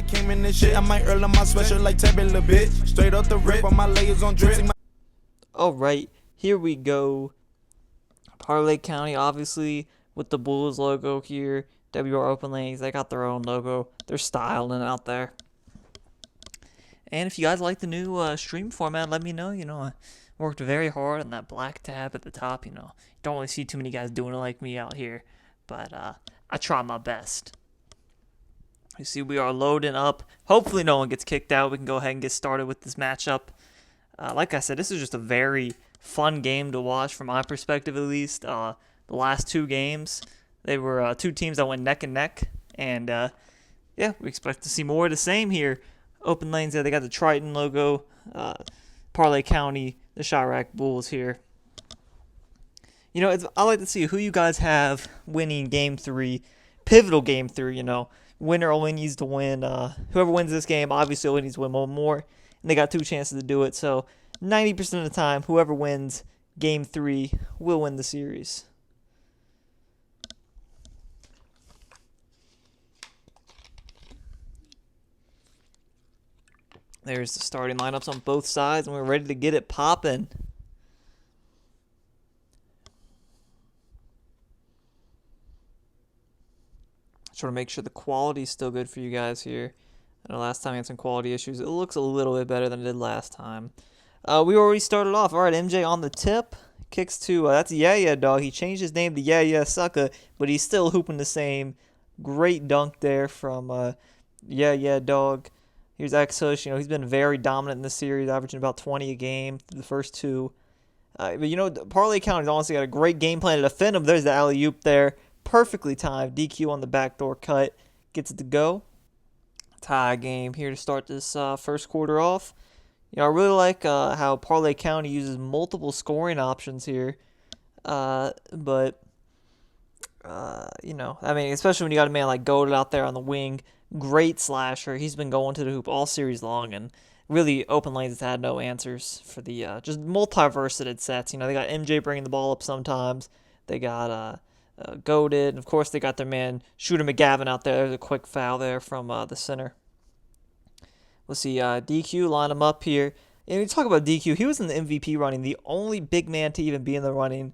came in this shit. I might earn my special like Tabby a bit. Straight up the rip, on my layers on drip. Alright, here we go. Parlay County, obviously, with the Bulls logo here. WR Open Lanes, they got their own logo. They're styling out there. And if you guys like the new stream format, let me know. I worked very hard on that black tab at the top. Don't really see too many guys doing it like me out here. But I try my best. You see, we are loading up. Hopefully no one gets kicked out. We can go ahead and get started with this matchup. Like I said, this is just a very fun game to watch from my perspective, at least. The last two games, they were two teams that went neck and neck. And, yeah, we expect to see more of the same here. Open Lanes there, they got the Triton logo. Parlay County, the Chirac Bulls here. I like to see who you guys have winning Game 3, pivotal Game 3, Winner only needs to win. Whoever wins this game obviously only needs to win one more. And they got two chances to do it. So 90% of the time, whoever wins Game 3 will win the series. There's the starting lineups on both sides, and we're ready to get it popping. Trying to make sure the quality is still good for you guys here. I know last time we had some quality issues. It looks a little bit better than it did last time. We already started off. All right, MJ on the tip. Kicks to, that's Yeah Dog. He changed his name to Yeah Sucker, but he's still hooping the same. Great dunk there from Yeah Dog. Here's Exos. He's been very dominant in this series, averaging about 20 a game through the first two. But Parlay County's honestly got a great game plan to defend him. There's the alley-oop there. Perfectly timed. DQ on the backdoor cut. Gets it to go. Tie game here to start this first quarter off. I really like how Parlay County uses multiple scoring options here. But especially when you got a man like Goated out there on the wing. Great slasher. He's been going to the hoop all series long, and really Open Lanes has had no answers for the just multiversited sets. They got MJ bringing the ball up sometimes. They got Goated, and of course they got their man Shooter McGavin out there. There's a quick foul there from the center. We'll see DQ line him up here. And we talk about DQ. He was in the MVP running, the only big man to even be in the running,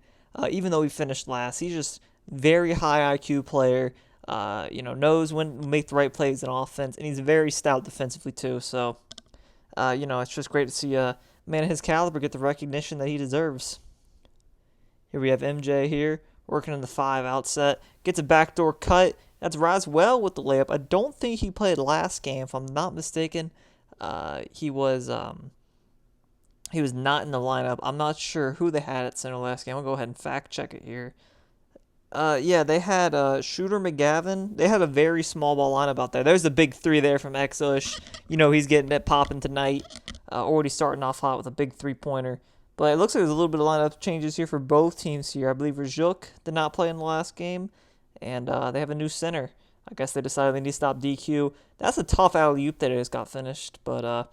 even though he finished last. He's just very high IQ player. Knows when to make the right plays in offense, and he's very stout defensively too. So, it's just great to see a man of his caliber get the recognition that he deserves. Here we have MJ here working in the 5 outset, gets a backdoor cut. That's Raswell with the layup. I don't think he played last game, if I'm not mistaken. He was not in the lineup. I'm not sure who they had at center last game. I'll go ahead and fact check it here. They had Shooter McGavin. They had a very small ball lineup out there. There's the big 3 there from Exush. He's getting it popping tonight. Already starting off hot with a big 3-pointer. But it looks like there's a little bit of lineup changes here for both teams here. I believe Rajuk did not play in the last game. And they have a new center. I guess they decided they need to stop DQ. That's a tough alley-oop that just got finished. But,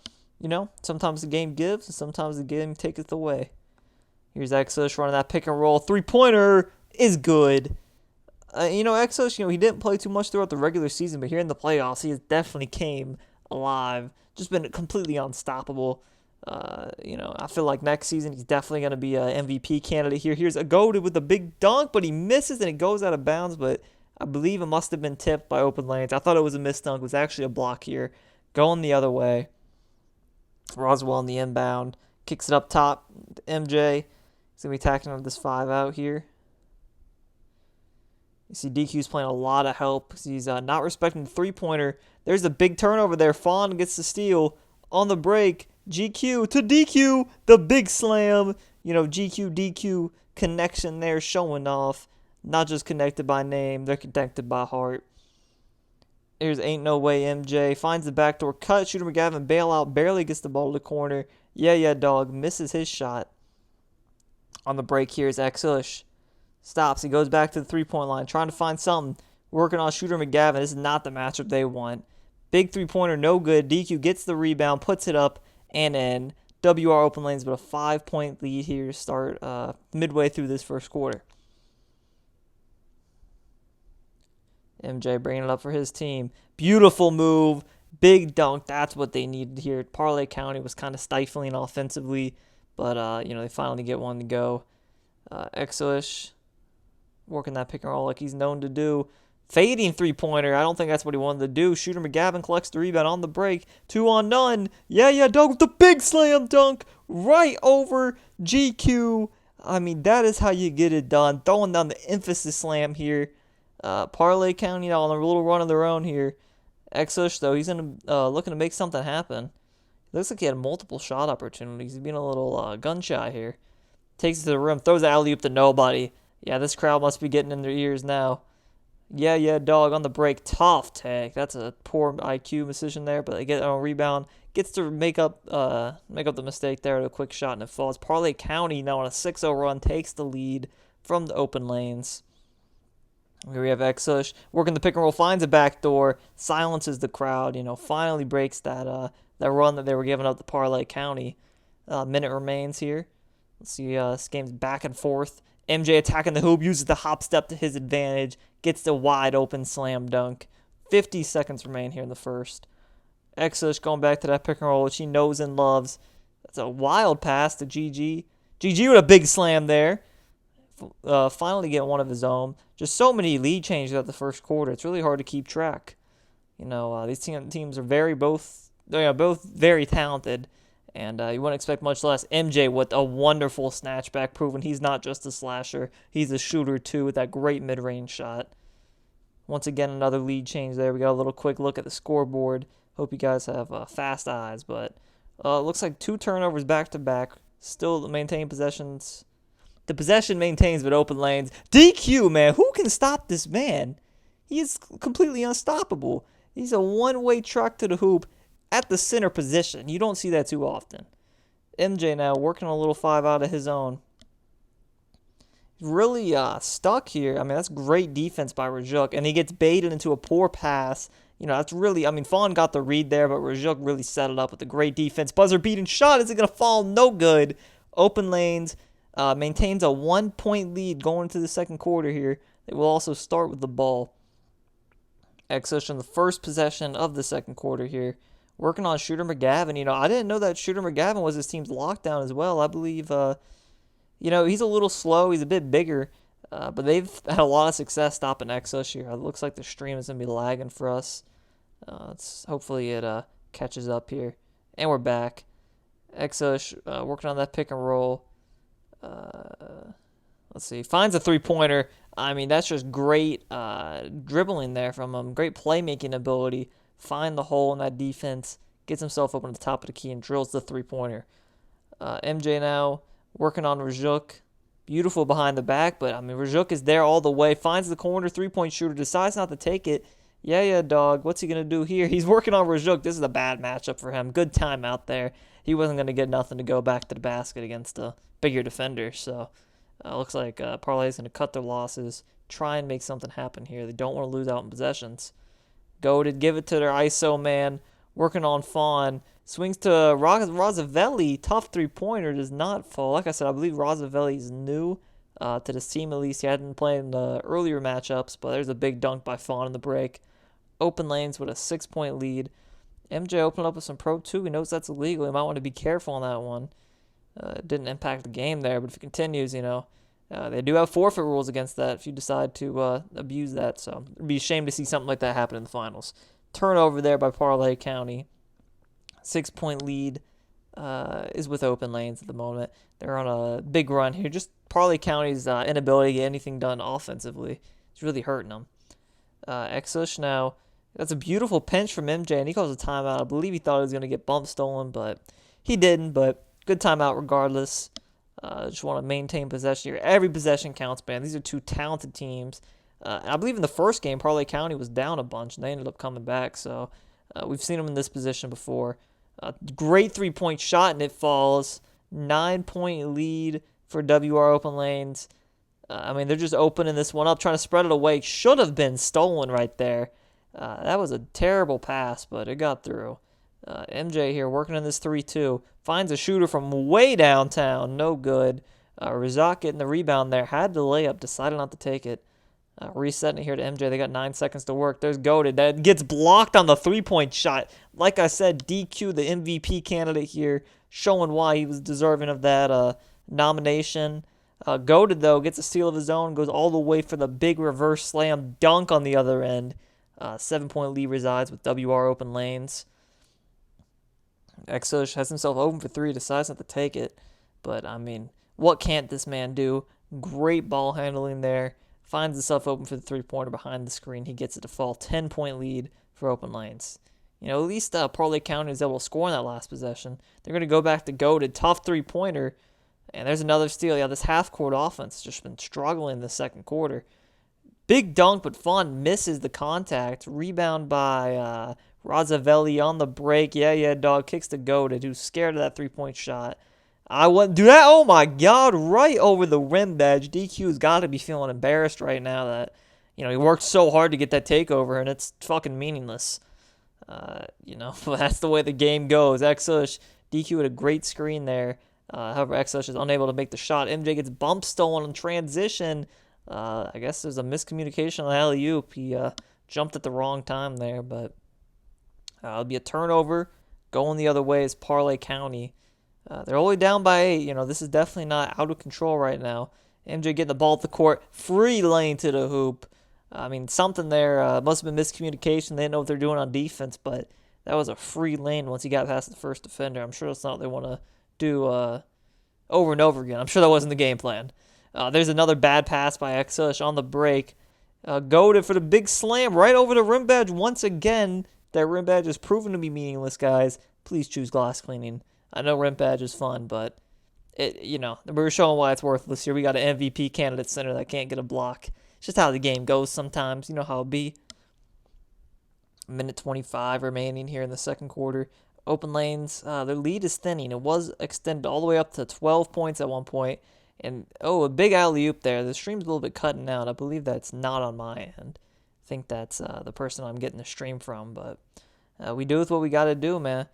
sometimes the game gives and sometimes the game taketh away. Here's Exush running that pick and roll. 3-pointer is good. Exos, he didn't play too much throughout the regular season, but here in the playoffs, he has definitely came alive. Just been completely unstoppable. I feel like next season he's definitely going to be an MVP candidate here. Here's a Goated with a big dunk, but he misses and it goes out of bounds, but I believe it must have been tipped by Open Lanes. I thought it was a missed dunk. It was actually a block here. Going the other way. Roswell in the inbound. Kicks it up top. MJ. He's going to be attacking on this 5 out here. You see DQ's playing a lot of help. He's not respecting the 3-pointer. There's a big turnover there. Fawn gets the steal on the break. GQ to DQ. The big slam. GQ, DQ connection there showing off. Not just connected by name. They're connected by heart. Here's Ain't No Way MJ. Finds the backdoor cut. Shooter McGavin bailout. Barely gets the ball to the corner. Yeah, dog. Misses his shot. On the break here is Exush. Stops. He goes back to the 3-point line. Trying to find something. Working on Shooter McGavin. This is not the matchup they want. Big 3-pointer. No good. DQ gets the rebound. Puts it up and in. WR Open Lanes, but a 5-point lead here to start midway through this first quarter. MJ bringing it up for his team. Beautiful move. Big dunk. That's what they needed here. Parlay County was kind of stifling offensively, but they finally get one to go. Exilish working that pick and roll like he's known to do. Fading three-pointer. I don't think that's what he wanted to do. Shooter McGavin collects the rebound on the break. 2-on-none. Yeah, dunk with the big slam dunk right over GQ. I mean, that is how you get it done. Throwing down the emphasis slam here. Parlay County on a little run of their own here. Exush, though, he's looking to make something happen. Looks like he had multiple shot opportunities. He's being a little gun shy here. Takes it to the rim, throws the alley-oop to nobody. Yeah, this crowd must be getting in their ears now. Yeah, dog on the break. Tough take. That's a poor IQ decision there, but they get on a rebound. Gets to make up the mistake there with a quick shot, and it falls. Parlay County now on a 6-0 run takes the lead from the open lanes. Here we have Exush working the pick and roll, finds a backdoor, silences the crowd. Finally breaks that run that they were giving up to Parlay County. Minute remains here. Let's see. This game's back and forth. MJ attacking the hoop, uses the hop step to his advantage, gets the wide open slam dunk. 50 seconds remain here in the first. Exush going back to that pick and roll, which he knows and loves. That's a wild pass to GG. GG with a big slam there. Finally get one of his own. Just so many lead changes at the first quarter. It's really hard to keep track. These teams are both very talented. And you wouldn't expect much less. MJ with a wonderful snatchback, proving he's not just a slasher. He's a shooter, too, with that great mid-range shot. Once again, another lead change there. We got a little quick look at the scoreboard. Hope you guys have fast eyes. But looks like 2 turnovers back-to-back. Still maintain possessions. The possession maintains but open lanes. DQ, man. Who can stop this man? He is completely unstoppable. He's a one-way truck to the hoop. At the center position. You don't see that too often. MJ now working a little 5 out of his own. Really stuck here. I mean, that's great defense by Rajuk. And he gets baited into a poor pass. That's really, Fawn got the read there, but Rajuk really set it up with a great defense. Buzzer beating shot. Is it going to fall? No good. Open lanes. Maintains a 1-point lead going into the second quarter here. They will also start with the ball. Exush in the first possession of the second quarter here. Working on Shooter McGavin. I didn't know that Shooter McGavin was his team's lockdown as well. I believe, he's a little slow. He's a bit bigger. But they've had a lot of success stopping Exush here. It looks like the stream is going to be lagging for us. Hopefully it catches up here. And we're back. Exush working on that pick and roll. Let's see. Finds a three-pointer. I mean, that's just great dribbling there from him. Great playmaking ability. Find the hole in that defense, gets himself open at the top of the key, and drills the three-pointer. MJ now working on Rajuk. Beautiful behind the back, but, Rajuk is there all the way. Finds the corner, three-point shooter, decides not to take it. Yeah, dog. What's he going to do here? He's working on Rajuk. This is a bad matchup for him. Good time out there. He wasn't going to get nothing to go back to the basket against a bigger defender, so looks like Parlay's going to cut their losses, try and make something happen here. They don't want to lose out in possessions. Go to give it to their ISO man, working on Fawn. Swings to Rozzavelli. Tough three-pointer, does not fall. Like I said, I believe Rozzavelli is new to this team at least. He hadn't played in the earlier matchups, but there's a big dunk by Fawn in the break. Open lanes with a 6-point lead. MJ opened up with some Pro 2. He knows that's illegal. He might want to be careful on that one. It didn't impact the game there, but if it continues, they do have forfeit rules against that if you decide to abuse that. So it'd be a shame to see something like that happen in the finals. Turnover there by Parlay County. 6-point lead is with open lanes at the moment. They're on a big run here. Just Parlay County's inability to get anything done offensively is really hurting them. Exush now. That's a beautiful pinch from MJ, and he calls a timeout. I believe he thought he was going to get bump stolen, but he didn't. But good timeout regardless. Just want to maintain possession here. Every possession counts, man. These are two talented teams. I believe in the first game, Parlay County was down a bunch, and they ended up coming back. So we've seen them in this position before. Great three-point shot, and it falls. 9-point lead for WR Open Lanes. They're just opening this one up, trying to spread it away. Should have been stolen right there. That was a terrible pass, but it got through. MJ here working on this 3-2. Finds a shooter from way downtown. No good. Razak getting the rebound there. Had the layup. Decided not to take it. Resetting it here to MJ. They got 9 seconds to work. There's Goated. That gets blocked on the three-point shot. Like I said, DQ, the MVP candidate here, showing why he was deserving of that nomination. Goated, though, gets a steal of his own, goes all the way for the big reverse slam dunk on the other end. 7-point lead resides with WR open lanes. Exosh has himself open for three, decides not to take it. But, I mean, what can't this man do? Great ball handling there. Finds himself open for the three-pointer behind the screen. He gets a default 10-point lead for open lanes. You know, at least Parlay County was able to score in that last possession. They're going to go back to Goated. Tough three-pointer. And there's another steal. Yeah, this half-court offense has just been struggling in the second quarter. Big dunk, but Fawn misses the contact. Rebound by Razzavelli on the break. Yeah, dog. Kicks to Goated, who's scared of that three-point shot. I wouldn't do that. Oh, my God. Right over the rim badge. DQ's got to be feeling embarrassed right now that, you know, he worked so hard to get that takeover, and it's fucking meaningless. You know, that's the way the game goes. Exush, DQ had a great screen there. However, Exush is unable to make the shot. MJ gets bump stolen in transition. I guess there's a miscommunication on alley-oop. He jumped at the wrong time there, but it'll be a turnover. Going the other way is Parlay County. They're only down by 8. You know, this is definitely not out of control right now. MJ getting the ball at the court. Free lane to the hoop. I mean, something there must have been miscommunication. They didn't know what they're doing on defense, but that was a free lane once he got past the first defender. I'm sure that's not what they want to do over and over again. I'm sure that wasn't the game plan. There's another bad pass by Exush on the break. Goated for the big slam right over the rim badge once again. That rim badge is proven to be meaningless, guys. Please choose glass cleaning. I know rim badge is fun, but we're showing why it's worthless here. We got an MVP candidate center that can't get a block. It's just how the game goes sometimes. You know how it be. Minute 25 remaining here in the second quarter. Open lanes, their lead is thinning. It was extended all the way up to 12 points at one point. And, a big alley-oop there. The stream's a little bit cutting out. I believe that's not on my end. I think that's the person I'm getting the stream from. But we do with what we got to do, man.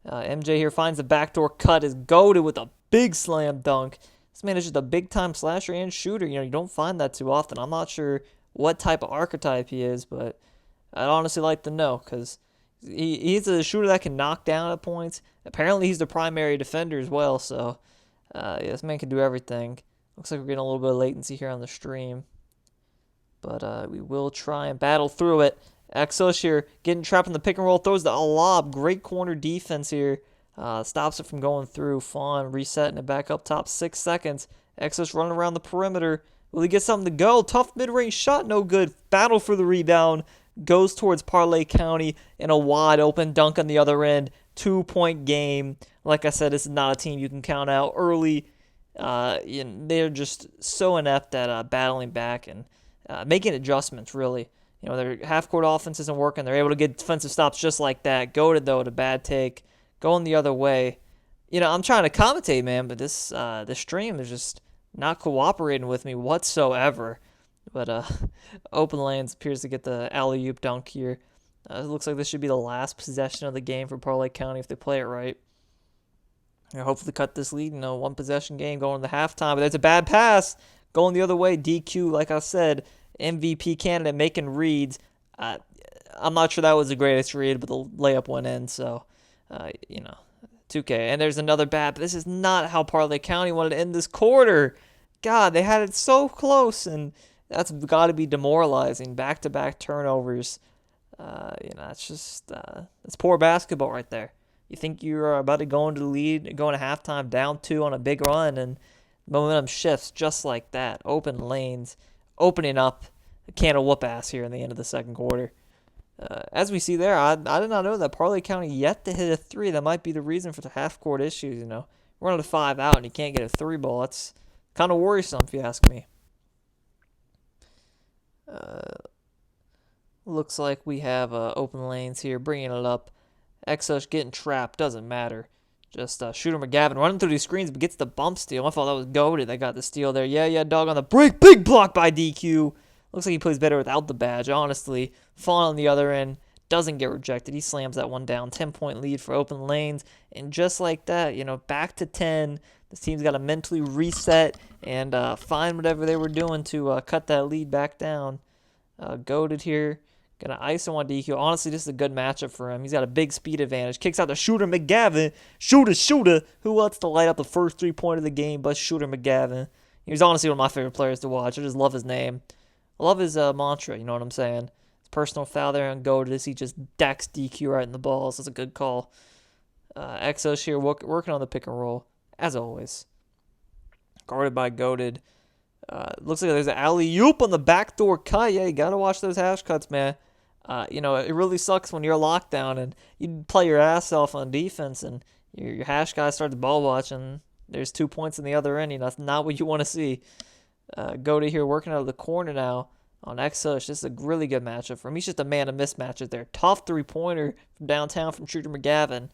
MJ here finds the backdoor cut, is Goated with a big slam dunk. This man is just a big-time slasher and shooter. You know, you don't find that too often. I'm not sure what type of archetype he is, but I'd honestly like to know because he's a shooter that can knock down at points. Apparently, he's the primary defender as well, so this man can do everything. Looks like we're getting a little bit of latency here on the stream, but we will try and battle through it. Exos here getting trapped in the pick and roll, throws the lob. Great corner defense here. Stops it from going through. Fawn resetting it back up top. 6 seconds. Exos running around the perimeter. Will he get something to go? Tough mid-range shot, no good. Battle for the rebound. Goes towards Parlay County and a wide open dunk on the other end. 2-point game. Like I said, this is not a team you can count out early. They're just so inept at battling back and making adjustments, really. You know, their half-court offense isn't working. They're able to get defensive stops just like that. Goated, though, at a bad take. Going the other way. You know, I'm trying to commentate, man, but this stream is just not cooperating with me whatsoever. But open lanes appears to get the alley-oop dunk here. It looks like this should be the last possession of the game for Parlay County if they play it right. Hopefully cut this lead. You know, one possession game going to halftime. But there's a bad pass going the other way. DQ, like I said, MVP candidate making reads. I'm not sure that was the greatest read, but the layup went in. So, 2K. And there's another bad. But this is not how Parlay County wanted to end this quarter. God, they had it so close, and that's got to be demoralizing. Back-to-back turnovers. It's just it's poor basketball right there. You think you're about to go into the lead, going to halftime down 2 on a big run, and momentum shifts just like that. Open lanes, opening up a can of whoop ass here in the end of the second quarter. As we see there, I did not know that Parlay County yet to hit a 3. That might be the reason for the half-court issues. You know, running a 5 out and you can't get a 3 ball. That's kind of worrisome if you ask me. Looks like we have open lanes here, bringing it up. Exos getting trapped, doesn't matter. Just Shooter McGavin running through these screens, but gets the bump steal. I thought that was Goated that got the steal there. Yeah, dog on the break. Big block by DQ. Looks like he plays better without the badge, honestly. Fawn on the other end doesn't get rejected. He slams that one down. 10-point lead for open lanes. And just like that, back to 10. This team's got to mentally reset and find whatever they were doing to cut that lead back down. Goated here. Gonna ice him on DQ. Honestly, this is a good matchup for him. He's got a big speed advantage. Kicks out to Shooter McGavin. Shooter. Who wants to light up the first 3-point of the game but Shooter McGavin? He's honestly one of my favorite players to watch. I just love his name. I love his mantra, you know what I'm saying? His personal foul there on Goated. He just decks DQ right in the balls. That's a good call. Exos here working on the pick and roll, as always. Guarded by Goated. Looks like there's an alley-oop on the backdoor cut. Yeah, you got to watch those hash cuts, man. It really sucks when you're locked down and you play your ass off on defense and your hash guy starts ball watching. There's 2 points in the other end. That's not what you want to see. Goated here working out of the corner now on Exush. This is a really good matchup for him. He's just a man of mismatches there. Tough 3-pointer from downtown from Shooter McGavin.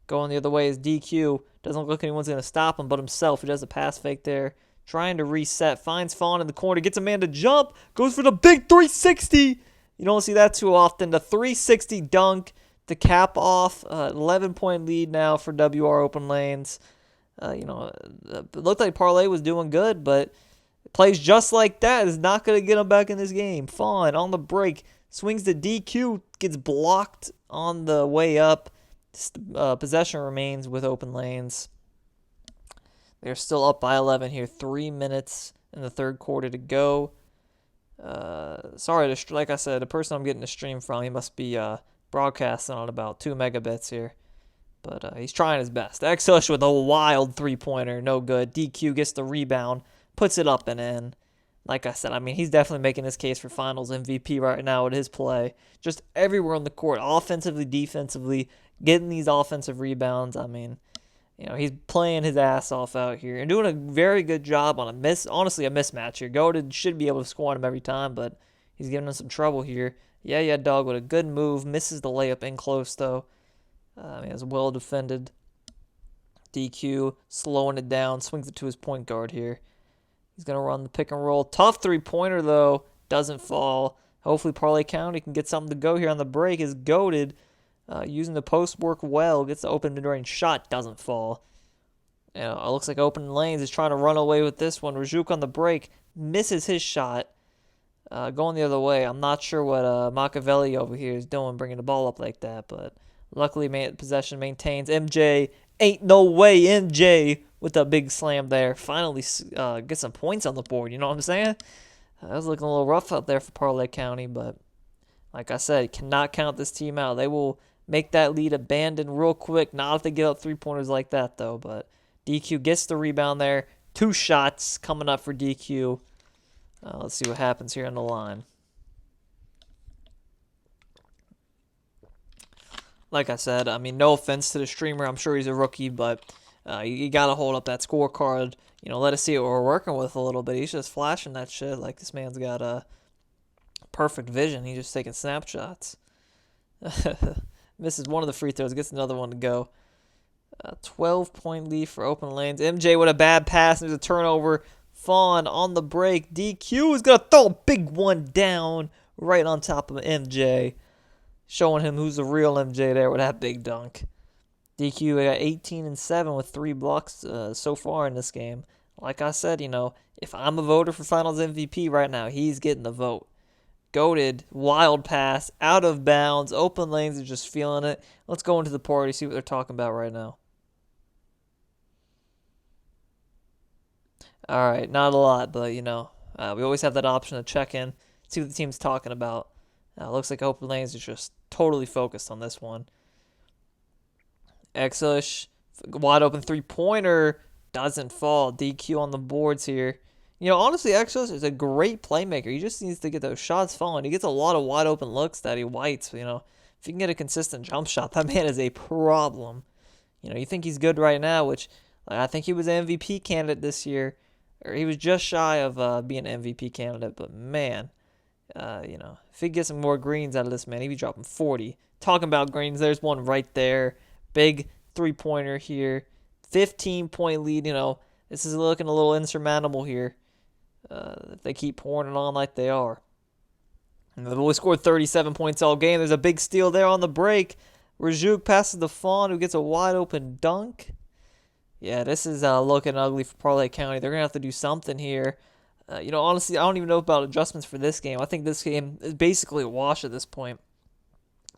Going the other way is DQ. Doesn't look like anyone's going to stop him but himself. He does a pass fake there. Trying to reset. Finds Fawn in the corner. Gets a man to jump. Goes for the big 360. You don't see that too often. The 360 dunk to cap off. 11-point lead now for WR Open Lanes. It looked like Parlay was doing good, but plays just like that is not going to get him back in this game. Fawn on the break. Swings to DQ. Gets blocked on the way up. Possession remains with Open Lanes. They're still up by 11 here. 3 minutes in the third quarter to go. Like I said, the person I'm getting the stream from, he must be broadcasting on about 2 megabits here. But he's trying his best. Exush with a wild 3-pointer. No good. DQ gets the rebound. Puts it up and in. Like I said, he's definitely making his case for finals MVP right now with his play. Just everywhere on the court. Offensively, defensively. Getting these offensive rebounds. He's playing his ass off out here and doing a very good job on a mismatch here. Goated should be able to score on him every time, but he's giving him some trouble here. Yeah, dog with a good move. Misses the layup in close, though. It's well defended. DQ slowing it down. Swings it to his point guard here. He's going to run the pick and roll. Tough 3-pointer, though. Doesn't fall. Hopefully Parlay County can get something to go here on the break. Is Goated. Using the post work well, gets the open mid-range shot, doesn't fall. It looks like Open Lanes is trying to run away with this one. Rajuk on the break, misses his shot. Going the other way. I'm not sure what Machiavelli over here is doing, bringing the ball up like that, but luckily possession maintains. MJ, ain't no way, MJ with a big slam there. Finally get some points on the board, you know what I'm saying? That was looking a little rough out there for Parlay County, but like I said, cannot count this team out. They will make that lead abandon real quick. Not if they get up 3-pointers like that, though. But DQ gets the rebound there. 2 shots coming up for DQ. Let's see what happens here on the line. Like I said, no offense to the streamer. I'm sure he's a rookie, but you got to hold up that scorecard. Let us see what we're working with a little bit. He's just flashing that shit like this man's got perfect vision. He's just taking snapshots. Misses one of the free throws, gets another one to go. 12-point lead for Open Lanes. MJ with a bad pass. There's a turnover. Fawn on the break. DQ is going to throw a big one down right on top of MJ. Showing him who's the real MJ there with that big dunk. DQ got 18 and 7 with 3 blocks so far in this game. Like I said, if I'm a voter for Finals MVP right now, he's getting the vote. Goated, wild pass, out of bounds. Open Lanes are just feeling it. Let's go into the party, see what they're talking about right now. All right, not a lot, but, we always have that option to check in, see what the team's talking about. Looks like Open Lanes is just totally focused on this one. Exush, wide open 3-pointer, doesn't fall. DQ on the boards here. Honestly, Exos is a great playmaker. He just needs to get those shots falling. He gets a lot of wide open looks that he whites. If you can get a consistent jump shot, that man is a problem. You think he's good right now, which I think he was an MVP candidate this year. Or he was just shy of being an MVP candidate. But man, if he gets some more greens out of this man, he'd be dropping 40. Talking about greens, there's one right there. Big 3-pointer here. 15-point lead, This is looking a little insurmountable here. If they keep pouring it on like they are. And they've only scored 37 points all game. There's a big steal there on the break. Rajuk passes to Fawn, who gets a wide open dunk. Yeah, this is looking ugly for Parlay County. They're going to have to do something here. Honestly, I don't even know about adjustments for this game. I think this game is basically a wash at this point.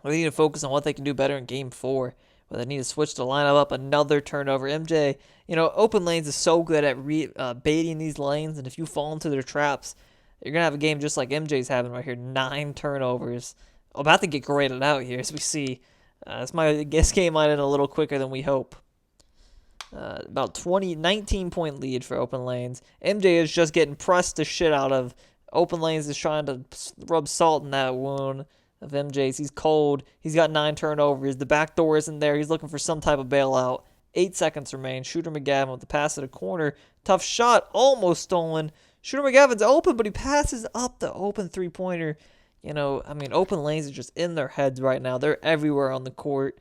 They need to focus on what they can do better in game 4. But they need to switch the lineup up. Another turnover. MJ, open lanes is so good at baiting these lanes, and if you fall into their traps, you're going to have a game just like MJ's having right here. 9 turnovers. About to get graded out here, as we see. This game might end a little quicker than we hope. About 19 point lead for open lanes. MJ is just getting pressed the shit out of. Open lanes is trying to rub salt in that wound of MJ's. He's cold. He's got 9 turnovers. The back door isn't there. He's looking for some type of bailout. 8 seconds remain. Shooter McGavin with the pass to the corner. Tough shot. Almost stolen. Shooter McGavin's open, but he passes up the open three-pointer. Open lanes are just in their heads right now. They're everywhere on the court.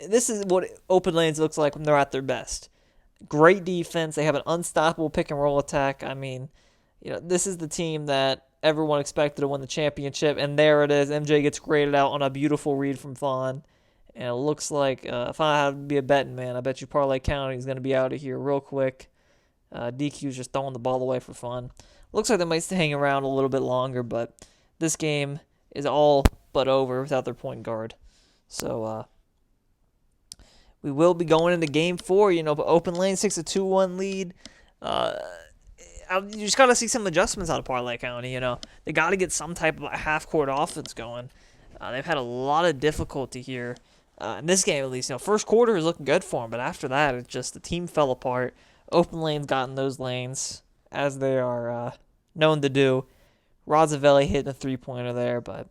This is what open lanes looks like when they're at their best. Great defense. They have an unstoppable pick and roll attack. This is the team that everyone expected to win the championship, and there it is. MJ gets graded out on a beautiful read from Fawn. And it looks like, if I had to be a betting man, I bet you Parlay County is going to be out of here real quick. DQ's just throwing the ball away for fun. Looks like they might hang around a little bit longer, but this game is all but over without their point guard. So, we will be going into game 4, open lane, 6-2-1 lead. You just got to see some adjustments out of Parlay County, They got to get some type of half-court offense going. They've had a lot of difficulty here. In this game, at least, first quarter is looking good for them, but after that, it's just the team fell apart. Open lanes got in those lanes, as they are known to do. Rozzavelli hitting a three-pointer there, but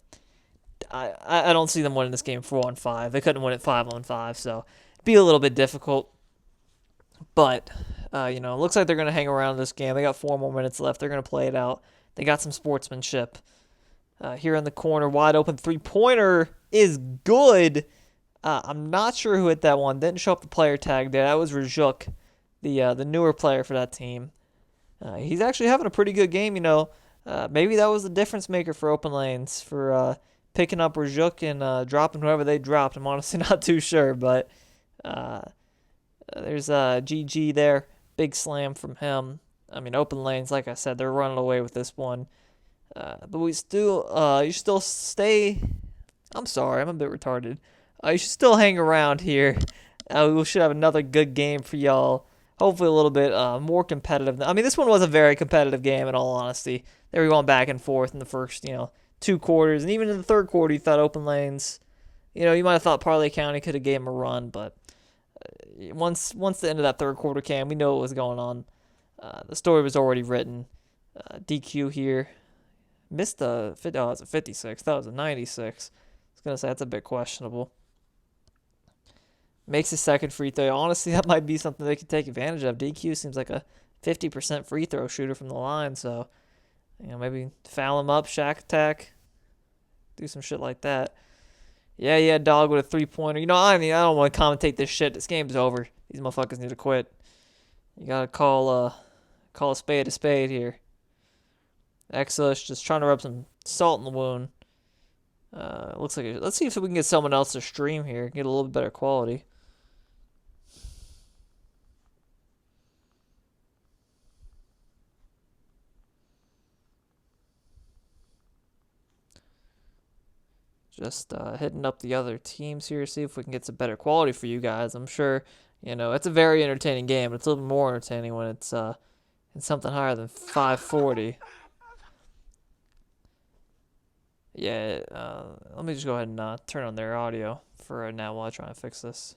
I don't see them winning this game 4-on-5. They couldn't win it 5-on-5, so it'd be a little bit difficult. But, looks like they're going to hang around this game. They got 4 more minutes left. They're going to play it out. They got some sportsmanship. Here in the corner, wide open three-pointer is good. I'm not sure who hit that one. Didn't show up the player tag there. That was Rajuk, the newer player for that team. He's actually having a pretty good game, Maybe that was the difference maker for open lanes, for picking up Rajuk and dropping whoever they dropped. I'm honestly not too sure, but there's GG there. Big slam from him. Open lanes, like I said, they're running away with this one. But you still stay. I'm sorry, I'm a bit retarded. You should still hang around here. We should have another good game for y'all. Hopefully a little bit more competitive. This one was a very competitive game, in all honesty. They were going back and forth in the first, 2 quarters. And even in the third quarter, you thought open lanes, you might have thought Parlay County could have gave them a run. But once the end of that third quarter came, we knew what was going on. The story was already written. DQ here. Missed a 56. That was a 96. I was going to say, that's a bit questionable. Makes his second free throw. Honestly, that might be something they could take advantage of. DQ seems like a 50% free throw shooter from the line, so maybe foul him up, shack attack, do some shit like that. Yeah, dog with a three-pointer. I don't want to commentate this shit. This game's over. These motherfuckers need to quit. You gotta call a spade here. Exos just trying to rub some salt in the wound. Looks like let's see if we can get someone else to stream here, get a little bit better quality. Just hitting up the other teams here, see if we can get some better quality for you guys. I'm sure, it's a very entertaining game, but it's a little more entertaining when it's something higher than 540. Yeah, let me just go ahead and turn on their audio for right now while I try and fix this.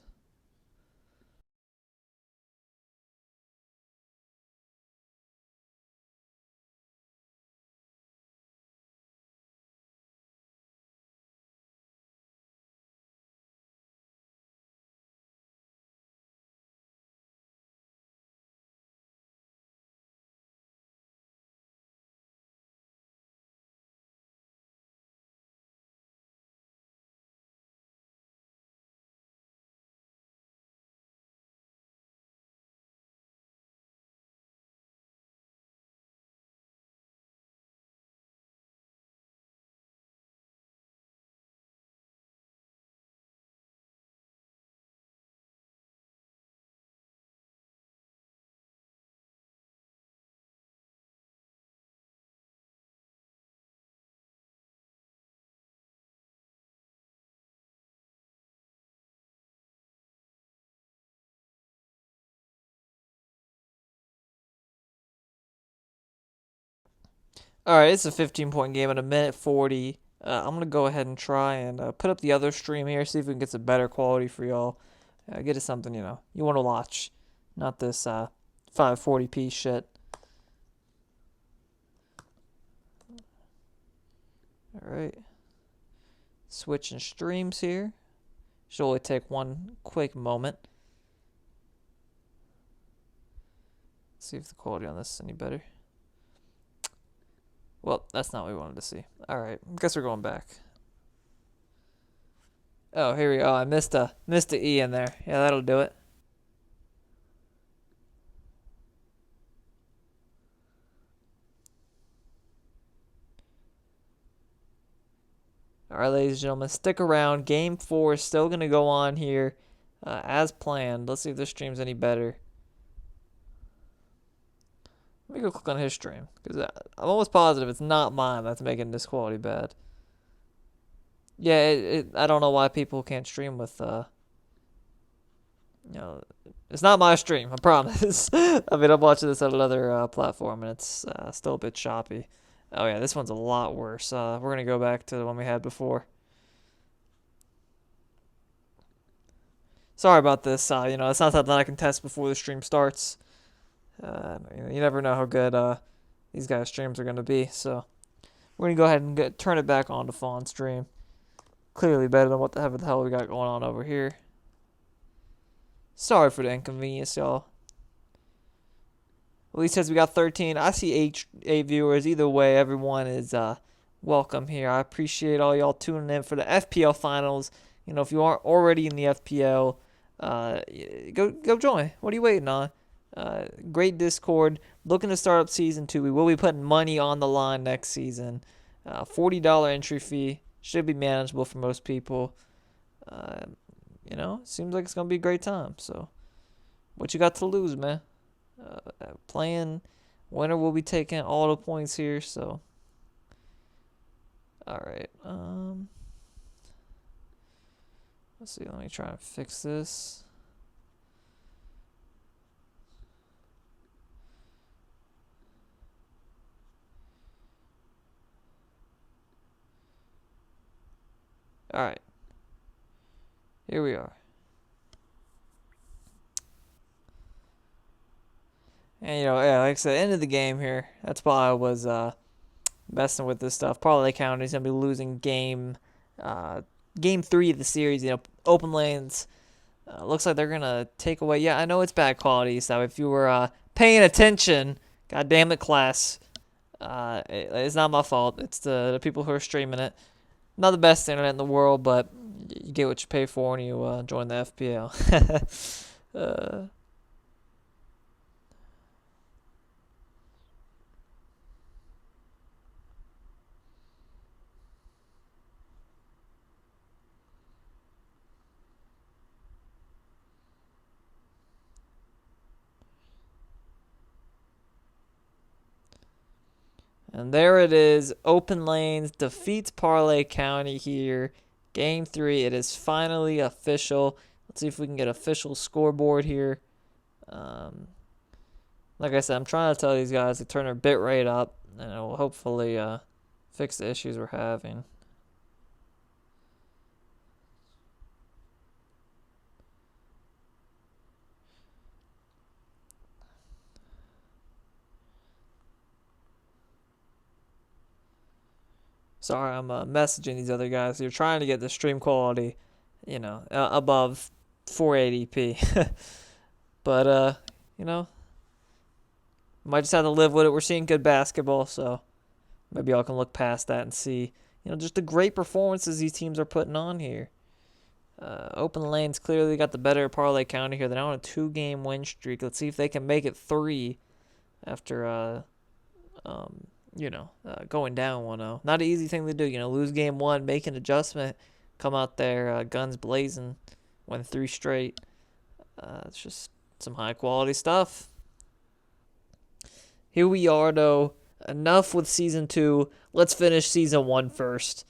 All right, it's a 15-point game at a minute 40. I'm gonna go ahead and try and put up the other stream here, see if we can get some better quality for y'all. Get it something you want to watch, not this 540p shit. All right, switching streams here. Should only take one quick moment. Let's see if the quality on this is any better. Well, that's not what we wanted to see. All right, I guess we're going back. Oh, here we go. I missed a E in there. Yeah, that'll do it. All right, ladies and gentlemen, stick around. Game 4 is still going to go on here as planned. Let's see if this stream's any better. Let me go click on his stream, because I'm almost positive it's not mine that's making this quality bad. Yeah, I don't know why people can't stream with, it's not my stream, I promise. I mean, I'm watching this on another platform, and it's still a bit choppy. Oh yeah, this one's a lot worse. We're going to go back to the one we had before. Sorry about this. It's not something I can test before the stream starts. You never know how good these guys' streams are going to be. So we're going to go ahead and turn it back on to Fawn's stream. Clearly better than what the hell we got going on over here. Sorry for the inconvenience, y'all. At least says we got 13. I see 8 viewers. Either way, everyone is welcome here. I appreciate all y'all tuning in for the FPL finals. If you aren't already in the FPL, go join. What are you waiting on? Great Discord. Looking to start up season 2. We will be putting money on the line next season. $40 entry fee. Should be manageable for most people. Seems like it's going to be a great time. So, what you got to lose, man? Playing winner will be taking all the points here. So, all right. Let's see. Let me try and fix this. All right. Here we are. And, like I said, end of the game here. That's why I was messing with this stuff. Parlay County's going to be losing game 3 of the series. Open lanes. Looks like they're going to take away. Yeah, I know it's bad quality. So if you were paying attention, God damn it, class. It's not my fault. It's the people who are streaming it. Not the best internet in the world, but you get what you pay for when you join the FPL. And there it is. Open Lanes defeats Parlay County here. Game 3. It is finally official. Let's see if we can get official scoreboard here. Like I said, I'm trying to tell these guys to turn their bit rate up, and it will hopefully fix the issues we're having. Sorry, I'm messaging these other guys. You're trying to get the stream quality, above 480p. But, might just have to live with it. We're seeing good basketball, so maybe y'all can look past that and see, just the great performances these teams are putting on here. Open Lanes clearly got the better Parlay County here. They're now on a 2-game win streak. Let's see if they can make it 3 after, going down 1-0. Not an easy thing to do. Lose game 1, make an adjustment, come out there guns blazing, win 3 straight. It's just some high-quality stuff. Here we are, though. Enough with Season 2. Let's finish Season 1 first.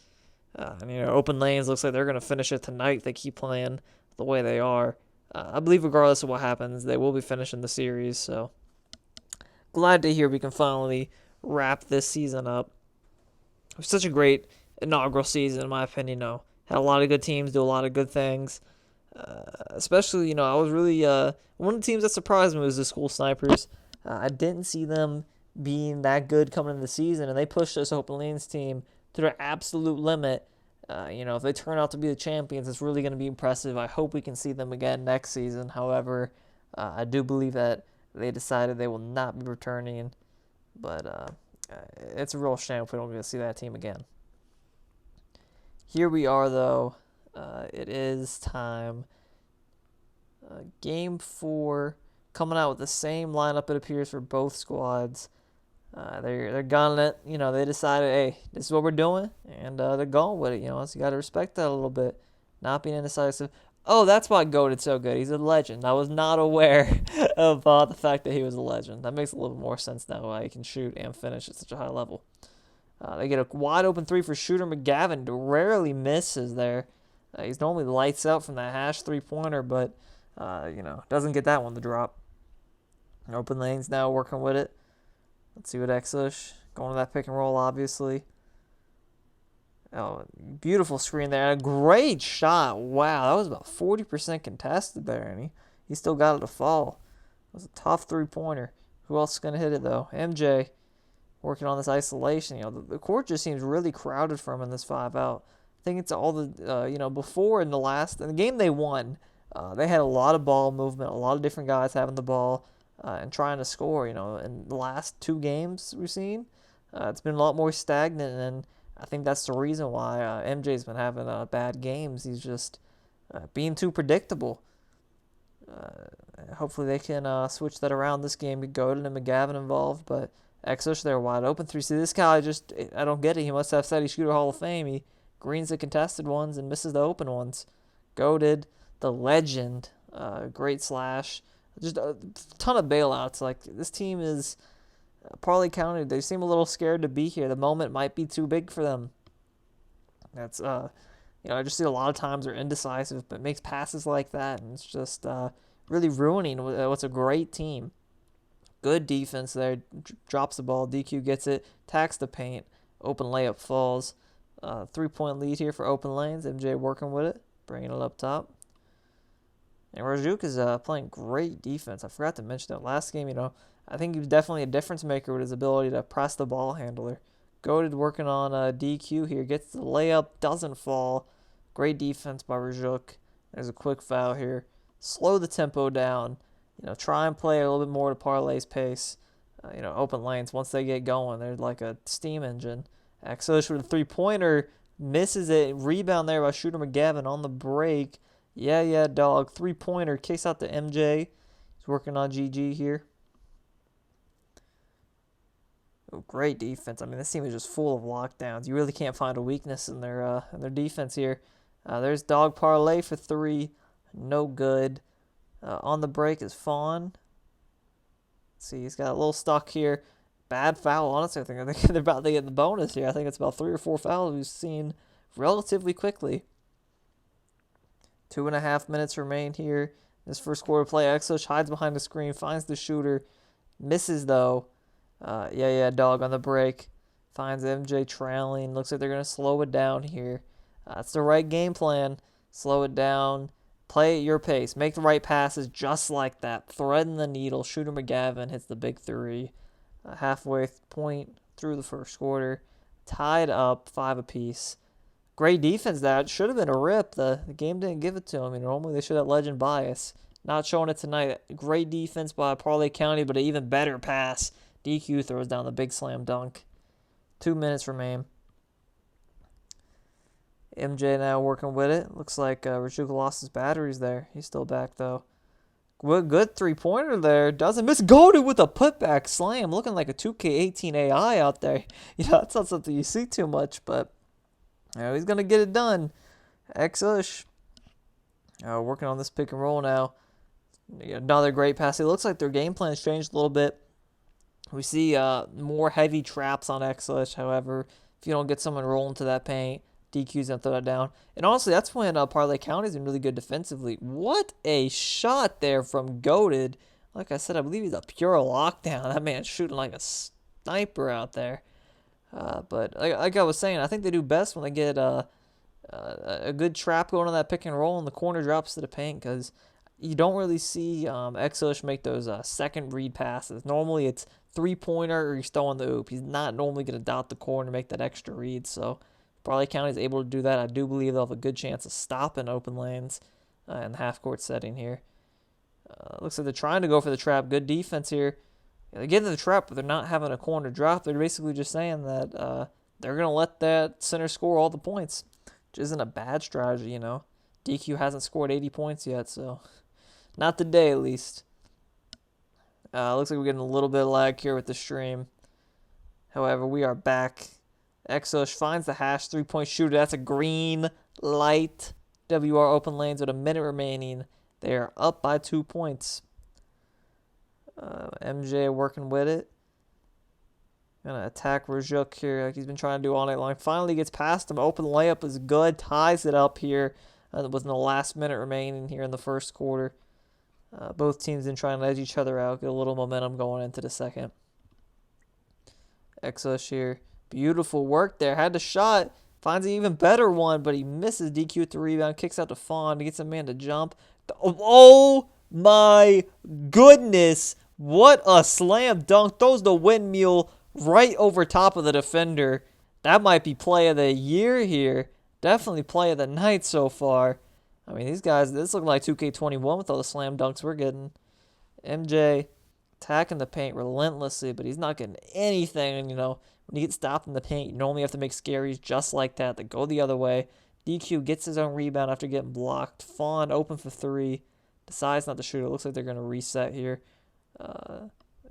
Open Lanes looks like they're going to finish it tonight. They keep playing the way they are. I believe regardless of what happens, they will be finishing the series. So glad to hear we can finally wrap this season up. It was such a great inaugural season, in my opinion. Had a lot of good teams do a lot of good things. Especially, I was really one of the teams that surprised me was the School Snipers. I didn't see them being that good coming into the season, and they pushed this Open Lanes team to their absolute limit. If they turn out to be the champions, it's really going to be impressive. I hope we can see them again next season. However, I do believe that they decided they will not be returning, but it's a real shame if we don't get to see that team again. Here we are, though. It is time. Game 4, coming out with the same lineup, it appears, for both squads. They're gunning it. They decided, hey, this is what we're doing, and they're going with it. So you got to respect that a little bit. Not being indecisive. Oh, that's why Goated so good. He's a legend. I was not aware of the fact that he was a legend. That makes a little more sense now why he can shoot and finish at such a high level. They get a wide open 3 for Shooter McGavin. Rarely misses there. He's normally lights out from that hash 3-pointer, but doesn't get that one to drop. Open lanes now, working with it. Let's see what Exush going to that pick and roll, obviously. Oh, beautiful screen there. A great shot. Wow, that was about 40% contested there, and he still got it to fall. It was a tough 3-pointer. Who else is going to hit it, though? MJ working on this isolation. The court just seems really crowded for him in this 5-out. I think it's all the, before in the game they won, they had a lot of ball movement, a lot of different guys having the ball and trying to score. In the last 2 games we've seen, it's been a lot more stagnant, and I think that's the reason why MJ's been having bad games. He's just being too predictable. Hopefully they can switch that around this game. Get Godin and McGavin involved, but Exush there wide open 3. See, this guy I don't get it. He must have Steady Shooter Hall of Fame. He greens the contested ones and misses the open ones. Goated, the legend, great slash. Just a ton of bailouts. Like, this team is Parlay County. They seem a little scared to be here. The moment might be too big for them. That's I just see a lot of times they're indecisive, but makes passes like that, and it's just really ruining what's a great team. Good defense there. Drops the ball. DQ gets it. Tacks the paint. Open layup falls. 3-point lead here for Open Lanes. MJ working with it. Bringing it up top. And Rajuk is playing great defense. I forgot to mention that last game, I think he was definitely a difference maker with his ability to press the ball handler. Goated working on DQ here. Gets the layup. Doesn't fall. Great defense by Rajuk. There's a quick foul here. Slow the tempo down. Try and play a little bit more to Parlay's pace. Open lanes, once they get going, they're like a steam engine. Exush with a 3-pointer. Misses it. Rebound there by Shooter McGavin on the break. Yeah, dog. 3-pointer. Kicks out to MJ. He's working on GG here. Oh, great defense. This team is just full of lockdowns. You really can't find a weakness in their defense here. There's Dog Parlay for 3. No good. On the break is Fawn. Let's see, he's got a little stuck here. Bad foul, honestly. I think they're about to get the bonus here. I think it's about 3 or 4 fouls we've seen relatively quickly. 2.5 minutes remain here. This first quarter play, Exush hides behind the screen, finds the shooter. Misses, though. Dog on the break. Finds MJ trailing. Looks like they're going to slow it down here. That's the right game plan. Slow it down. Play at your pace. Make the right passes just like that. Threading the needle. Shooter McGavin hits the big 3. Halfway point through the first quarter. Tied up 5 apiece. Great defense there. It should have been a rip. The game didn't give it to him. Normally they should have legend bias. Not showing it tonight. Great defense by Parlay County, but an even better pass. DQ throws down the big slam dunk. 2 minutes remain. MJ now working with it. Looks like Rajuka lost his batteries there. He's still back, though. Good 3-pointer there. Doesn't miss. Goated with a putback slam. Looking like a 2K18 AI out there. That's not something you see too much, but he's going to get it done. Exush working on this pick and roll now. Another great pass. It looks like their game plan has changed a little bit. We see more heavy traps on Exush. However, if you don't get someone rolling to that paint, DQ's going to throw that down. And honestly, that's when Parlay County's been really good defensively. What a shot there from Goated. Like I said, I believe he's a pure lockdown. That man's shooting like a sniper out there. But like I was saying, I think they do best when they get a good trap going on that pick and roll and the corner drops to the paint, because you don't really see Exilish make those second read passes. Normally it's three-pointer or he's throwing the oop. He's not normally going to dot the corner and make that extra read. So Brawley County is able to do that. I do believe they'll have a good chance of stopping open lanes in the half-court setting here. Looks like they're trying to go for the trap. Good defense here. They get into the trap, but they're not having a corner drop. They're basically just saying that they're going to let that center score all the points, which isn't a bad strategy, you know. DQ hasn't scored 80 points yet, so not today at least. Looks like we're getting a little bit of lag here with the stream. However, we are back. Exilish finds the hash three-point shooter. That's a green light. WR open lanes with a minute remaining. They are up by 2 points. MJ working with it. Gonna attack Rajuk here like he's been trying to do all night long. Finally gets past him. Open layup is good. Ties it up here with the last minute remaining here in the first quarter. Both teams been trying to edge each other out. Get a little momentum going into the second. Exilish here. Beautiful work there. Had the shot. Finds an even better one, but he misses. DQ with the rebound. Kicks out to Fawn. Gets a man to jump. Oh my goodness. What a slam dunk. Throws the windmill right over top of the defender. That might be play of the year here. Definitely play of the night so far. I mean, these guys, this looking like 2K21 with all the slam dunks we're getting. MJ attacking the paint relentlessly, but he's not getting anything. And, you know, when you get stopped in the paint, you normally have to make scaries just like that go the other way. DQ gets his own rebound after getting blocked. Fawn open for three. Decides not to shoot. It looks like they're going to reset here.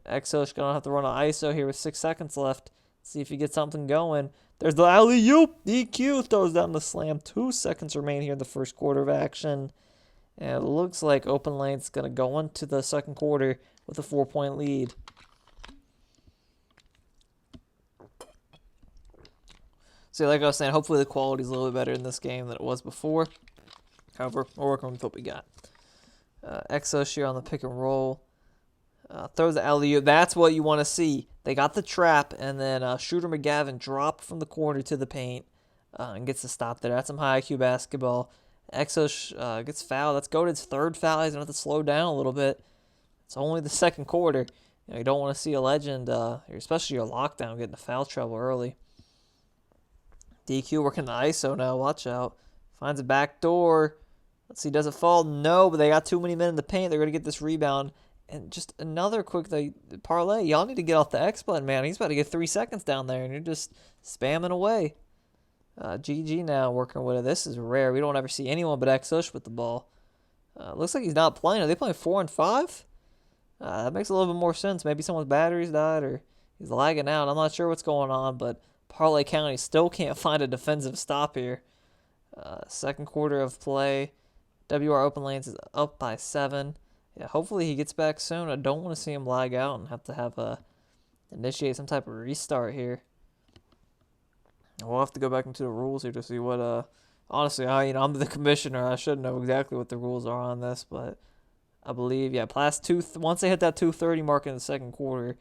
Exilish going to have to run an ISO here with 6 seconds left. See if he gets something going. There's the alley-oop. DQ throws down the slam. 2 seconds remain here in the first quarter of action. And it looks like open lane's going to go into the second quarter with a 4-point lead. So like I was saying, hopefully the quality's a little bit better in this game than it was before. However, we're working with what we got. Exos here on the pick and roll. Throws the alley-oop. That's what you want to see. They got the trap, and then Shooter McGavin dropped from the corner to the paint and gets the stop there. That's some high IQ basketball. Exos gets fouled. That's Goated's third foul. He's going to have to slow down a little bit. It's only the second quarter. You don't want to see a legend, especially your lockdown, getting into foul trouble early. DQ working the ISO now. Watch out. Finds a back door. Let's see, does it fall? No, but they got too many men in the paint. They're going to get this rebound. And just another quick parlay. Y'all need to get off the X button, man. He's about to get 3 seconds down there, and you're just spamming away. GG now working with it. This is rare. We don't ever see anyone but Exush with the ball. Looks like he's not playing. Are they playing 4 and 5? That makes a little bit more sense. Maybe someone's batteries died or he's lagging out. I'm not sure what's going on, but Parlay County still can't find a defensive stop here. Second quarter of play. WR Open Lanes is up by 7. Yeah, hopefully he gets back soon. I don't want to see him lag out and have to initiate some type of restart here. We'll have to go back into the rules here to see what. Honestly, I'm the commissioner. I should know exactly what the rules are on this, but I believe once they hit that 2:30 mark in the second quarter,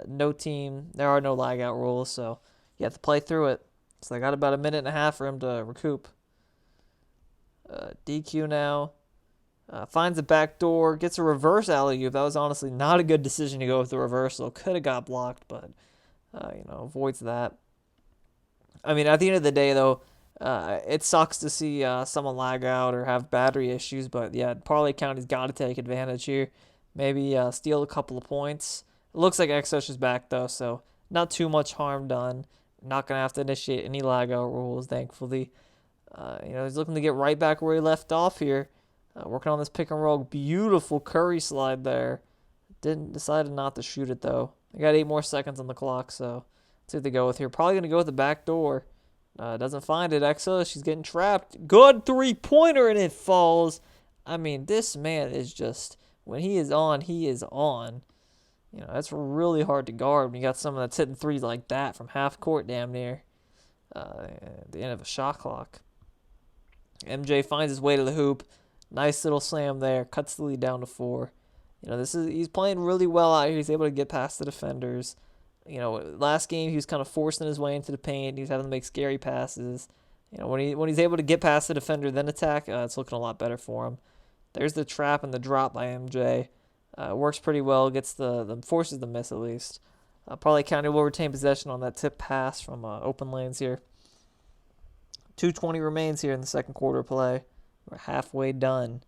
no team. There are no lag out rules, so you have to play through it. So they got about a minute and a half for him to recoup. DQ now. Finds a back door, gets a reverse alley-oop. That was honestly not a good decision to go with the reversal. Could have got blocked, but, avoids that. I mean, at the end of the day, though, it sucks to see someone lag out or have battery issues, but, yeah, Parlay County's got to take advantage here. Maybe steal a couple of points. It looks like Exosh is back, though, so not too much harm done. Not going to have to initiate any lag out rules, thankfully. He's looking to get right back where he left off here. Working on this pick and roll. Beautiful Curry slide there. Decided not to shoot it, though. I got 8 more seconds on the clock, so let's see what they go with here. Probably going to go with the back door. Doesn't find it. Exo, she's getting trapped. Good three-pointer, and it falls. I mean, this man is just, when he is on, he is on. That's really hard to guard when you got someone that's hitting threes like that from half court damn near at the end of a shot clock. MJ finds his way to the hoop. Nice little slam there. Cuts the lead down to 4. He's playing really well out here. He's able to get past the defenders. Last game he was kind of forcing his way into the paint. He was having to make scary passes. When he's able to get past the defender then attack, it's looking a lot better for him. There's the trap and the drop by MJ. Works pretty well. Gets the forces the miss at least. Parlay County will retain possession on that tip pass from open lanes here. 2:20 remains here in the second quarter of play. We're halfway done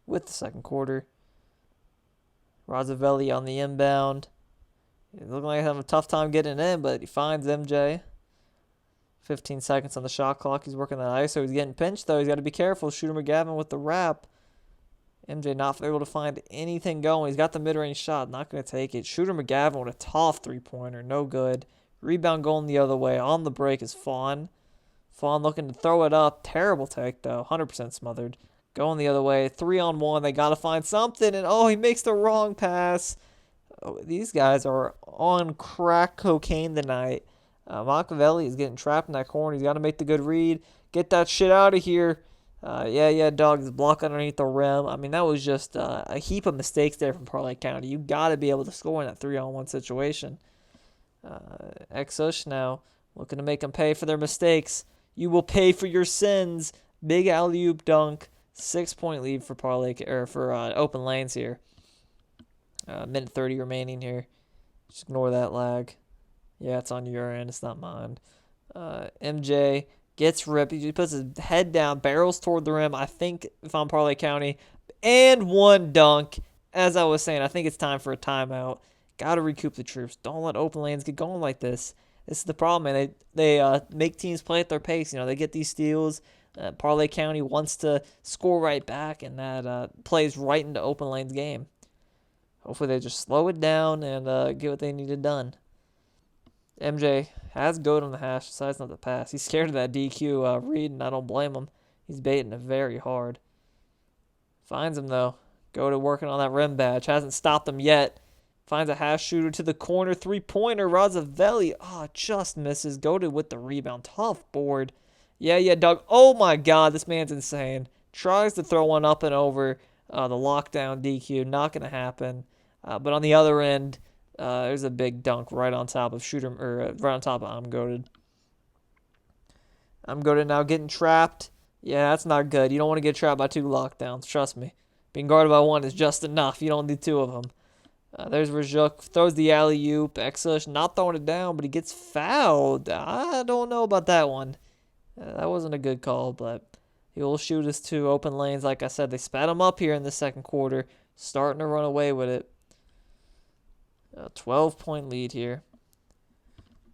with the second quarter. Rozzavelli on the inbound. He's looking like he's having a tough time getting in, but he finds MJ. 15 seconds on the shot clock. He's working that ISO. He's getting pinched, though. He's got to be careful. Shooter McGavin with the wrap. MJ not able to find anything going. He's got the mid-range shot. Not going to take it. Shooter McGavin with a tough three-pointer. No good. Rebound going the other way. On the break is Fawn. Fawn looking to throw it up. Terrible take, though. 100% smothered. Going the other way. 3-on-1. They got to find something. And, he makes the wrong pass. These guys are on crack cocaine tonight. Machiavelli is getting trapped in that corner. He's got to make the good read. Get that shit out of here. Dog is blocked underneath the rim. I mean, that was just a heap of mistakes there from Parlay County. You got to be able to score in that 3-on-1 situation. Exush now looking to make them pay for their mistakes. You will pay for your sins. Big alley-oop dunk. 6-point lead for open lanes here. Minute 30 remaining here. Just ignore that lag. Yeah, it's on your end. It's not mine. MJ gets ripped. He puts his head down, barrels toward the rim. I think if I'm Parlay County. And one dunk. As I was saying, I think it's time for a timeout. Got to recoup the troops. Don't let open lanes get going like this. This is the problem, man. They make teams play at their pace. They get these steals. Parlay County wants to score right back, and that plays right into open lane's game. Hopefully they just slow it down and get what they needed done. MJ has goat on the hash, decides not to pass. He's scared of that DQ read, and I don't blame him. He's baiting it very hard. Finds him, though. Goat working on that rim badge. Hasn't stopped him yet. Finds a hash shooter to the corner. 3-pointer. Rozzavelli. Just misses. Goat with the rebound. Tough board. Yeah, Doug. Oh, my God. This man's insane. Tries to throw one up and over the lockdown DQ. Not going to happen. But on the other end, there's a big dunk right on top of right on top of I'm Goated. I'm Goated now getting trapped. Yeah, that's not good. You don't want to get trapped by 2 lockdowns. Trust me. Being guarded by 1 is just enough. You don't need 2 of them. There's Rajuk. Throws the alley-oop. Exush not throwing it down, but he gets fouled. I don't know about that one. That wasn't a good call, but he'll shoot us 2 open lanes. Like I said, they spat him up here in the second quarter. Starting to run away with it. A 12-point lead here.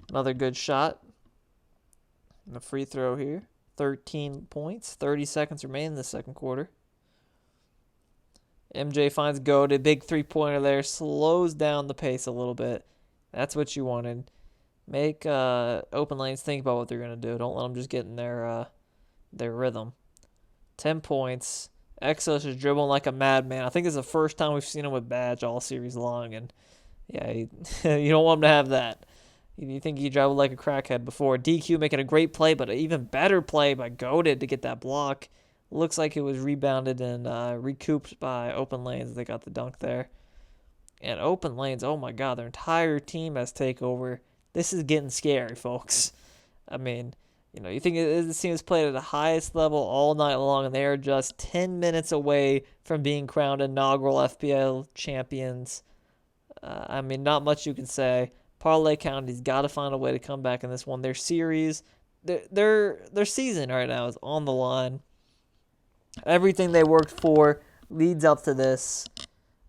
Another good shot. And a free throw here. 13 points. 30 seconds remain in the second quarter. MJ finds Goat. A big 3-pointer there. Slows down the pace a little bit. That's what you wanted. Make open lanes think about what they're going to do. Don't let them just get in their rhythm. 10 points. Exos is dribbling like a madman. I think it's the first time we've seen him with badge all series long. And yeah, you don't want him to have that. You think he dribbled like a crackhead before. DQ making a great play, but an even better play by Goated to get that block. Looks like it was rebounded and recouped by open lanes. They got the dunk there. And open lanes, oh my God, their entire team has takeover. This is getting scary, folks. I mean, you think this team has played at the highest level all night long, and they are just 10 minutes away from being crowned inaugural FPL champions. I mean, not much you can say. Parlay County's got to find a way to come back in this one. Their series, their season right now is on the line. Everything they worked for leads up to this.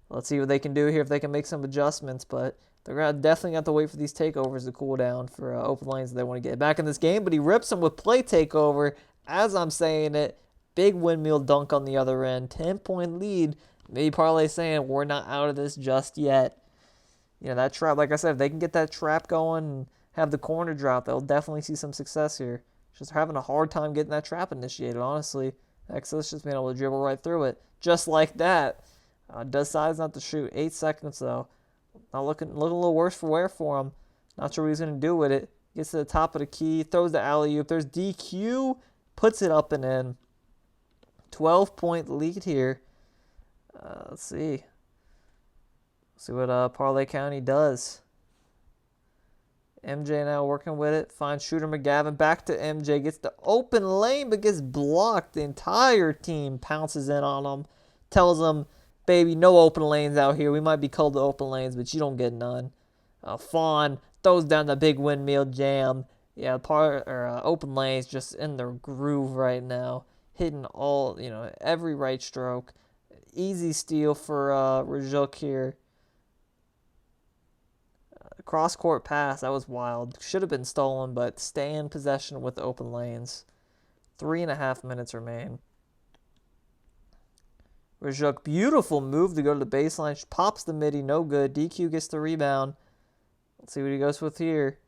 Let's see what they can do here, if they can make some adjustments, but they're gonna definitely have to wait for these takeovers to cool down for open lanes if they want to get back in this game. But he rips them with play takeover. As I'm saying it, big windmill dunk on the other end. 10-point lead. Maybe Parlay saying we're not out of this just yet. That trap, like I said, if they can get that trap going and have the corner drop, they'll definitely see some success here. Just having a hard time getting that trap initiated, honestly. Exodus just being able to dribble right through it. Just like that. Decides not to shoot. 8 seconds, though. Not looking a little worse for wear for him. Not sure what he's going to do with it. Gets to the top of the key. Throws the alley-oop. There's DQ. Puts it up and in. 12-point lead here. Let's see. See what Parlay County does. MJ now working with it. Finds Shooter McGavin. Back to MJ. Gets the open lane, but gets blocked. The entire team pounces in on him. Tells him, baby, no open lanes out here. We might be called the open lanes, but you don't get none. Fawn throws down the big windmill jam. Yeah, open lanes just in their groove right now. Hitting every right stroke. Easy steal for Rajuk here. Cross-court pass, that was wild. Should have been stolen, but stay in possession with the open lanes. 3.5 minutes remain. Rajuk, beautiful move to go to the baseline. Pops the midi, no good. DQ gets the rebound. Let's see what he goes with here.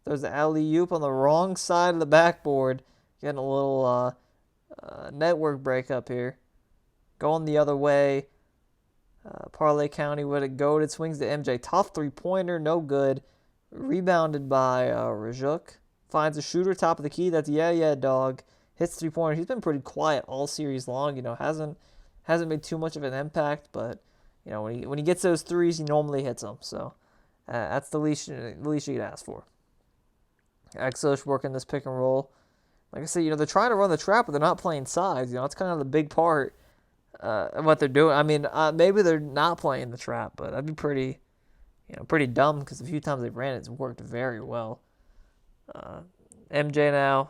There's the alley-oop on the wrong side of the backboard. Getting a little network breakup here. Going the other way. Parlay County with it. Goated. Swings to MJ. Tough three-pointer. No good. Rebounded by Rajuk. Finds a shooter. Top of the key. That's yeah, dog. Hits three-pointer. He's been pretty quiet all series long. Hasn't made too much of an impact. But, when he gets those threes, he normally hits them. So, that's the least you could ask for. Exosh working this pick and roll. Like I said, they're trying to run the trap, but they're not playing sides. It's kind of the big part of what they're doing. I mean, maybe they're not playing the trap, but that'd be pretty dumb because a few times they've ran it, it's worked very well. MJ now.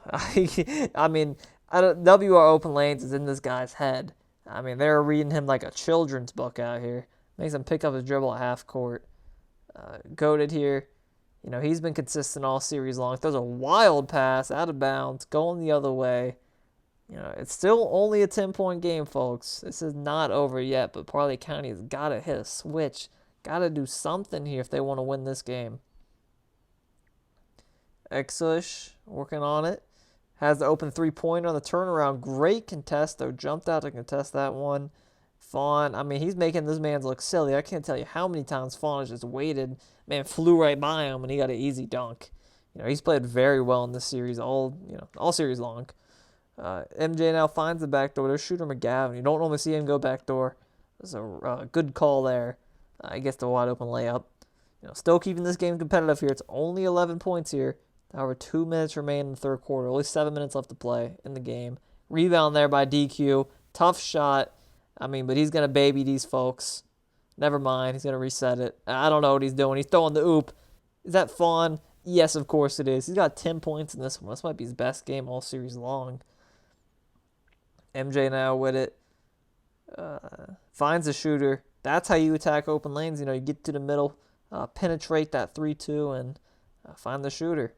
I mean, WR open lanes is in this guy's head. I mean, they're reading him like a children's book out here. Makes him pick up his dribble at half court. Goated here. He's been consistent all series long. Throws a wild pass out of bounds, going the other way. It's still only a 10-point game, folks. This is not over yet, but Parlay County has got to hit a switch. Got to do something here if they want to win this game. Exush working on it. Has the open three-pointer on the turnaround. Great contest, though. Jumped out to contest that one. Fawn, I mean, he's making this man look silly. I can't tell you how many times Fawn has just waited. Man flew right by him, and he got an easy dunk. He's played very well in this series, all series long. MJ now finds the backdoor. There's Shooter McGavin. You don't normally see him go backdoor. It's a good call there. He gets the wide open layup. Still keeping this game competitive here. It's only 11 points here. However, 2 minutes remain in the third quarter. Only 7 minutes left to play in the game. Rebound there by DQ. Tough shot. But he's going to baby these folks. Never mind. He's going to reset it. I don't know what he's doing. He's throwing the oop. Is that Fawn? Yes, of course it is. He's got 10 points in this one. This might be his best game all series long. MJ now with it. Finds a shooter. That's how you attack open lanes. You get to the middle, penetrate that 3-2, and find the shooter.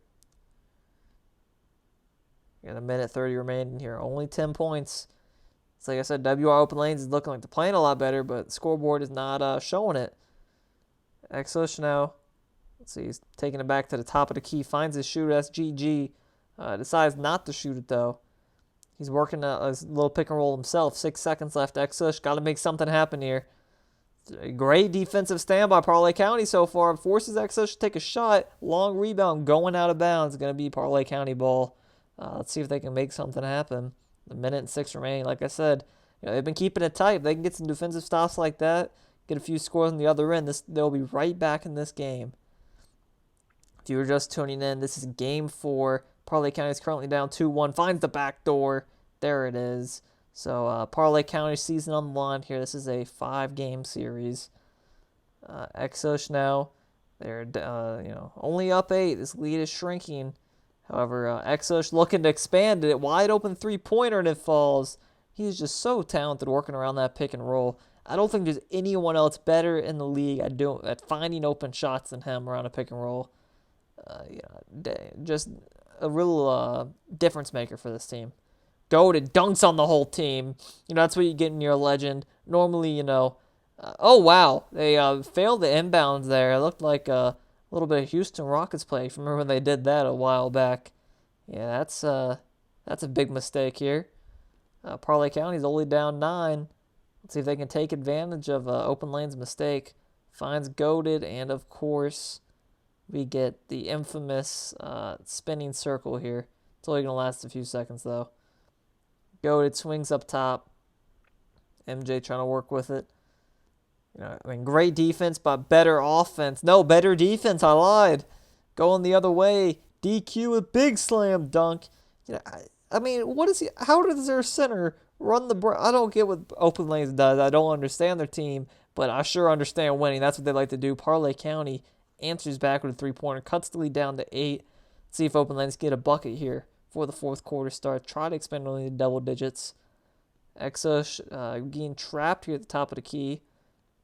Got a minute 30 remaining here. Only 10 points. It's like I said, WR open lanes is looking like they're playing a lot better, but the scoreboard is not showing it. Exush now. Let's see, he's taking it back to the top of the key. Finds his shooter. That's GG. Decides not to shoot it, though. He's working a little pick and roll himself. 6 seconds left. Exush got to make something happen here. A great defensive stand by Parlay County so far. Forces Exush to take a shot. Long rebound going out of bounds. Going to be Parlay County ball. Let's see if they can make something happen. A minute and 6 remaining. Like I said, they've been keeping it tight. If they can get some defensive stops like that, get a few scores on the other end, they'll be right back in this game. If you were just tuning in, this is game 4. Parlay County is currently down 2-1. Finds the back door. There it is. So Parlay County season on the line here. This is a 5-game series. Exush now. They're only up 8. This lead is shrinking. However, Exush looking to expand it. Wide open three-pointer, and it falls. He's just so talented working around that pick and roll. I don't think there's anyone else better in the league at finding open shots than him around a pick and roll. Just a real difference maker for this team. Goated, dunks on the whole team. That's what you get in your legend. Normally, oh, wow. They failed the inbounds there. It looked like a little bit of Houston Rockets play. If you remember when they did that a while back. Yeah, that's a big mistake here. Parlay County's only down 9. Let's see if they can take advantage of open lane's mistake. Finds goated, and of course, we get the infamous spinning circle here. It's only going to last a few seconds, though. Goated swings up top. MJ trying to work with it. Great defense, but better offense. No, better defense. I lied. Going the other way. DQ with big slam dunk. You know, I mean, what is he? How does their center run the? I don't get what Open Lanes does. I don't understand their team, but I sure understand winning. That's what they like to do. Parlay County answers back with a 3-pointer, cuts the lead down to 8. Let's see if Open Lanes get a bucket here before the fourth quarter starts. Try to expand only to double digits. Exa getting trapped here at the top of the key.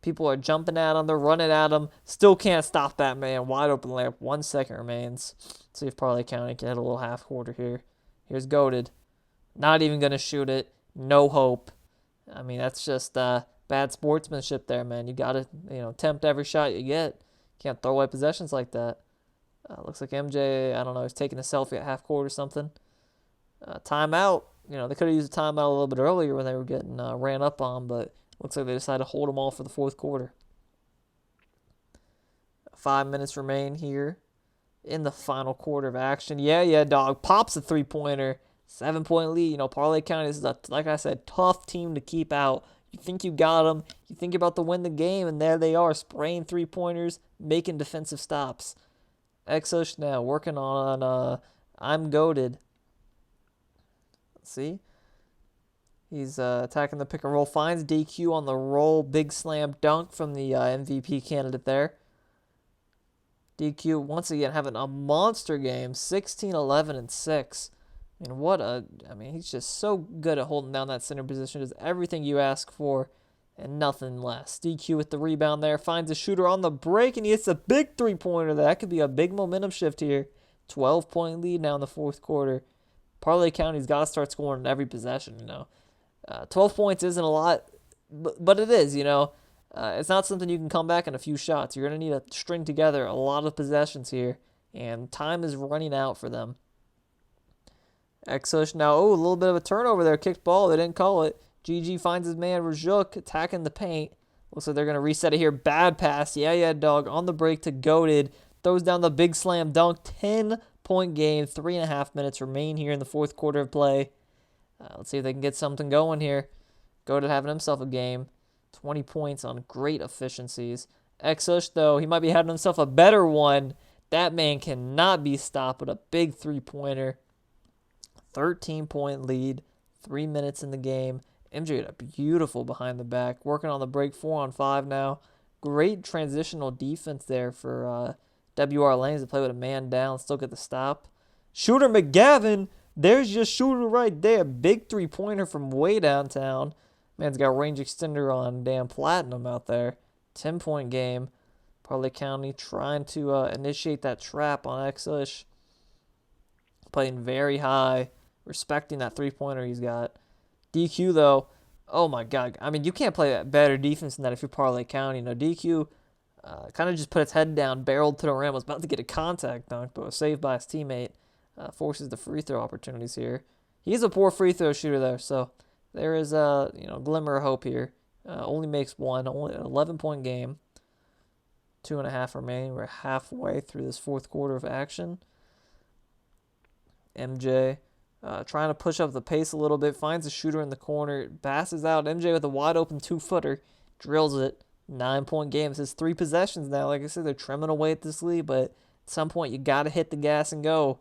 People are jumping at him. They're running at him. Still can't stop that man. Wide open layup. 1 second remains. Let's see if Parlay County can hit a little half quarter here. Here's Goated. Not even going to shoot it. No hope. I mean, that's just bad sportsmanship there, man. You got to attempt every shot you get. Can't throw away possessions like that. Looks like MJ, I don't know, he's taking a selfie at half court or something. Timeout. They could have used a timeout a little bit earlier when they were getting ran up on, but looks like they decided to hold them all for the fourth quarter. 5 minutes remain here in the final quarter of action. Yeah, dog. Pops a 3-pointer. 7-point lead. Parlay County is, like I said, tough team to keep out. You think you got them. You think you're about to win the game, and there they are, spraying 3-pointers, making defensive stops. Exosh now working on I'm Goated. Let's see. He's attacking the pick and roll. Finds DQ on the roll. Big slam dunk from the MVP candidate there. DQ, once again, having a monster game. 16, 11, and 6. He's just so good at holding down that center position. Does everything you ask for and nothing less. DQ with the rebound there. Finds a shooter on the break, and he hits a big 3-pointer. That could be a big momentum shift here. 12-point lead now in the fourth quarter. Parlay County's got to start scoring in every possession, 12 points isn't a lot, but it is, It's not something you can come back in a few shots. You're going to need to string together a lot of possessions here, and time is running out for them. Exosh now, a little bit of a turnover there. Kicked ball. They didn't call it. GG finds his man, Rajuk, attacking the paint. Looks like they're going to reset it here. Bad pass. Yeah, dog. On the break to Goated. Throws down the big slam dunk. 10-point game. 3.5 minutes remain here in the fourth quarter of play. Let's see if they can get something going here. Goated having himself a game. 20 points on great efficiencies. Exosh, though, he might be having himself a better one. That man cannot be stopped with a big 3-pointer. 13-point lead. 3 minutes in the game. MJ had a beautiful behind the back. Working on the break. 4-on-5 now. Great transitional defense there for WR Lanes to play with a man down. Still get the stop. Shooter McGavin. There's your shooter right there. Big 3-pointer from way downtown. Man's got range extender on damn platinum out there. 10-point game. Parlay County trying to initiate that trap on Exosh. Playing very high. Respecting that 3-pointer he's got. DQ, though, oh my God. You can't play that better defense than that if you're Parlay County. DQ kind of just put its head down, barreled to the rim, was about to get a contact dunk, but was saved by his teammate. Forces the free throw opportunities here. He's a poor free throw shooter, though, so there is a glimmer of hope here. Only makes one, only an 11-point game. 2.5 remaining. We're halfway through this fourth quarter of action. MJ trying to push up the pace a little bit. Finds a shooter in the corner. Passes out. MJ with a wide open 2-footer. Drills it. 9-point game. It says 3 possessions now. Like I said, they're trimming away at this lead, but at some point you got to hit the gas and go.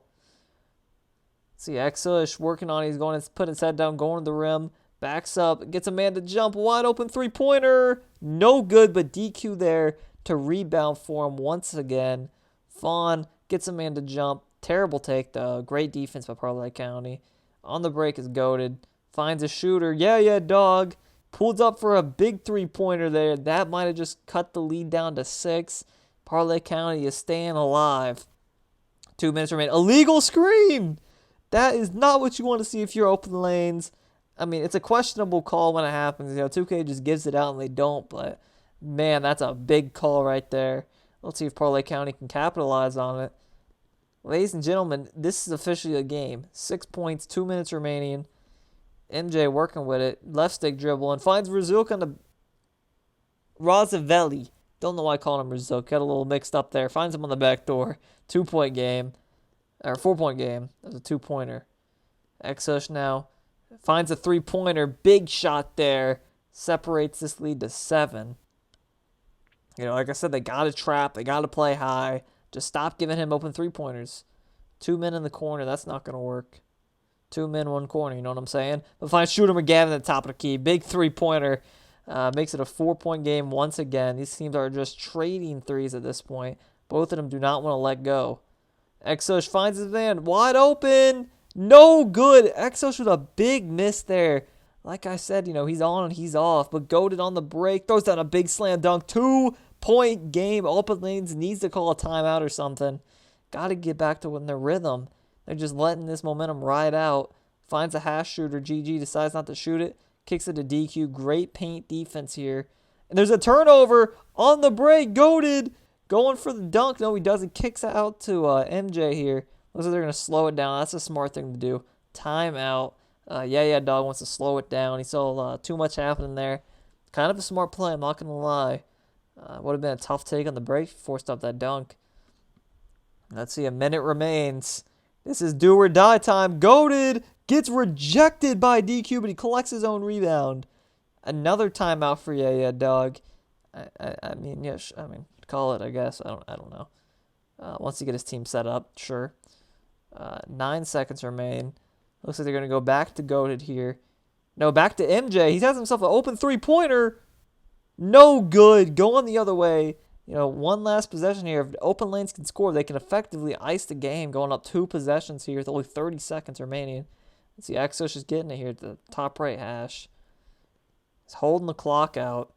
See, Exosh working on it. He's going to put his head down, going to the rim. Backs up. Gets a man to jump. Wide open 3-pointer. No good, but DQ there to rebound for him once again. Fawn gets a man to jump. Terrible take, though. Great defense by Parlay County. On the break is Goated. Finds a shooter. Yeah, dog. Pulls up for a big 3-pointer there. That might have just cut the lead down to 6. Parlay County is staying alive. 2 minutes remain. Illegal screen! That is not what you want to see if you're Open Lanes. It's a questionable call when it happens. 2K just gives it out and they don't, but man, that's a big call right there. Let's see if Parlay County can capitalize on it. Ladies and gentlemen, this is officially a game. 6 points, 2 minutes remaining. MJ working with it. Left stick dribble and finds Razuk on the Razavelli. Don't know why I called him Razuk. Got a little mixed up there. Finds him on the back door. 2-point game. Or 4-point game. That was a 2-pointer. Exosh now finds a 3-pointer. Big shot there. Separates this lead to 7. Like I said, they got to trap. They got to play high. Just stop giving him open three-pointers. 2 men in the corner, that's not going to work. 2 men, 1 corner, you know what I'm saying? But find Shooter McGavin at the top of the key. Big three-pointer. Makes it a 4-point game once again. These teams are just trading threes at this point. Both of them do not want to let go. Exos finds his man. Wide open. No good. Exos with a big miss there. Like I said, he's on and he's off. But goated on the break. Throws down a big slam dunk. 2-point game. Open Lanes needs to call a timeout or something. Got to get back to winning their rhythm. They're just letting this momentum ride out. Finds a hash shooter. GG decides not to shoot it. Kicks it to DQ. Great paint defense here. And there's a turnover on the break. Goated. Going for the dunk. No, he doesn't. Kicks it out to MJ here. Looks like they're going to slow it down. That's a smart thing to do. Timeout. Dog wants to slow it down. He saw too much happening there. Kind of a smart play, I'm not going to lie. Would have been a tough take on the break. Forced up that dunk. Let's see. A minute remains. This is do or die time. Goated. Gets rejected by DQ, but he collects his own rebound. Another timeout for Dog. I mean, call it, I guess. I don't know. Once he get his team set up, sure. 9 seconds remain. Looks like they're going to go back to Goated here. No, back to MJ. He has himself an open three-pointer. No good. Going the other way. One last possession here. If Open Lanes can score, they can effectively ice the game. Going up 2 possessions here with only 30 seconds remaining. Let's see, Exos is getting it here at the top right hash. He's holding the clock out.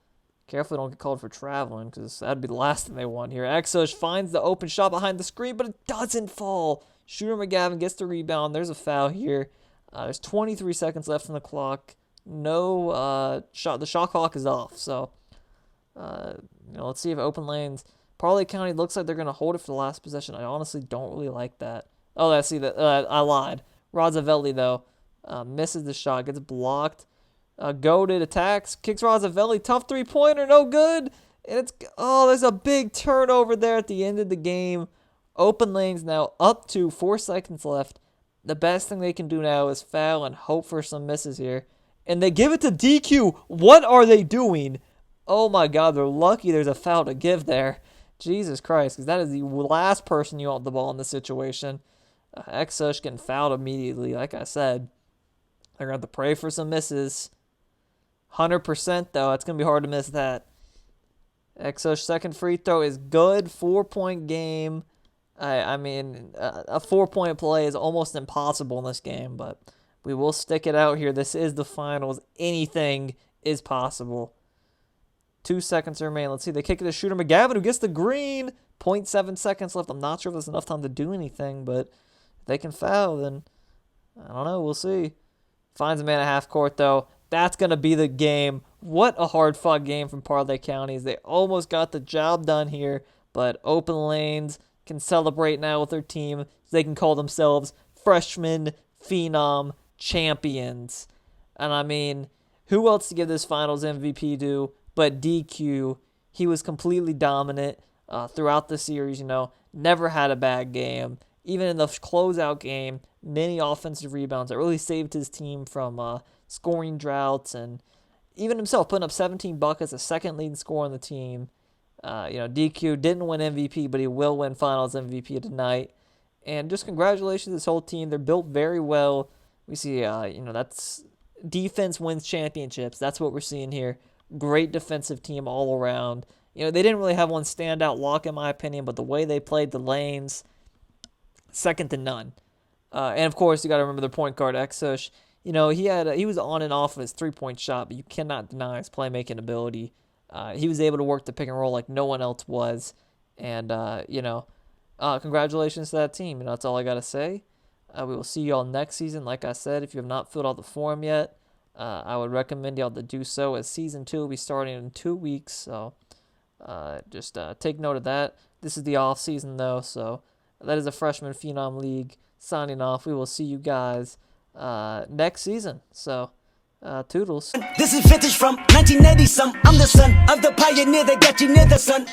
Carefully don't get called for traveling, because that'd be the last thing they want here. Exos finds the open shot behind the screen, but it doesn't fall. Shooter McGavin gets the rebound. There's a foul here. There's 23 seconds left on the clock. No shot. The shot clock is off. So, let's see if Open Lanes. Parlay County looks like they're going to hold it for the last possession. I honestly don't really like that. Oh, I see that. I lied. Rozzavelli, though, misses the shot, gets blocked. Goated attacks, kicks Rozzavelli, tough three-pointer, no good. And there's a big turnover there at the end of the game. Open Lanes now up to 4 seconds left. The best thing they can do now is foul and hope for some misses here. And they give it to DQ. What are they doing? Oh my God, they're lucky there's a foul to give there. Jesus Christ, because that is the last person you want the ball in this situation. Exos getting fouled immediately, like I said. They're going to have to pray for some misses. 100% though, it's going to be hard to miss that. Exos' second free throw is good. 4-point game. I mean, a 4-point play is almost impossible in this game, but we will stick it out here. This is the finals. Anything is possible. 2 seconds remain. Let's see. They kick it to Shooter McGavin, who gets the green. 0.7 seconds left. I'm not sure if there's enough time to do anything, but if they can foul, then I don't know. We'll see. Finds a man at half court, though. That's going to be the game. What a hard-fought game from Parlay Counties. They almost got the job done here, but Open Lanes can celebrate now with their team. They can call themselves Freshman Phenom Champions. And I mean, who else to give this finals MVP to but DQ? He was completely dominant throughout the series, never had a bad game. Even in the closeout game, many offensive rebounds that really saved his team from scoring droughts, and even himself putting up 17 buckets, a second leading scorer on the team. DQ didn't win MVP, but he will win finals MVP tonight. And just congratulations to this whole team. They're built very well. We see, that's defense wins championships. That's what we're seeing here. Great defensive team all around. They didn't really have one standout lock, in my opinion, but the way they played the lanes, second to none. And of course, you got to remember the point guard, Exos. He was on and off of his three-point shot, but you cannot deny his playmaking ability. He was able to work the pick and roll like no one else was. And, congratulations to that team. That's all I got to say. We will see you all next season. Like I said, if you have not filled out the form yet, I would recommend y'all to do so, as Season 2 will be starting in 2 weeks. So just take note of that. This is the off season, though. So that is a Freshman Phenom League signing off. We will see you guys next season. So toodles. This is vintage from 1980 some. I'm the son of the pioneer that got you near the sun.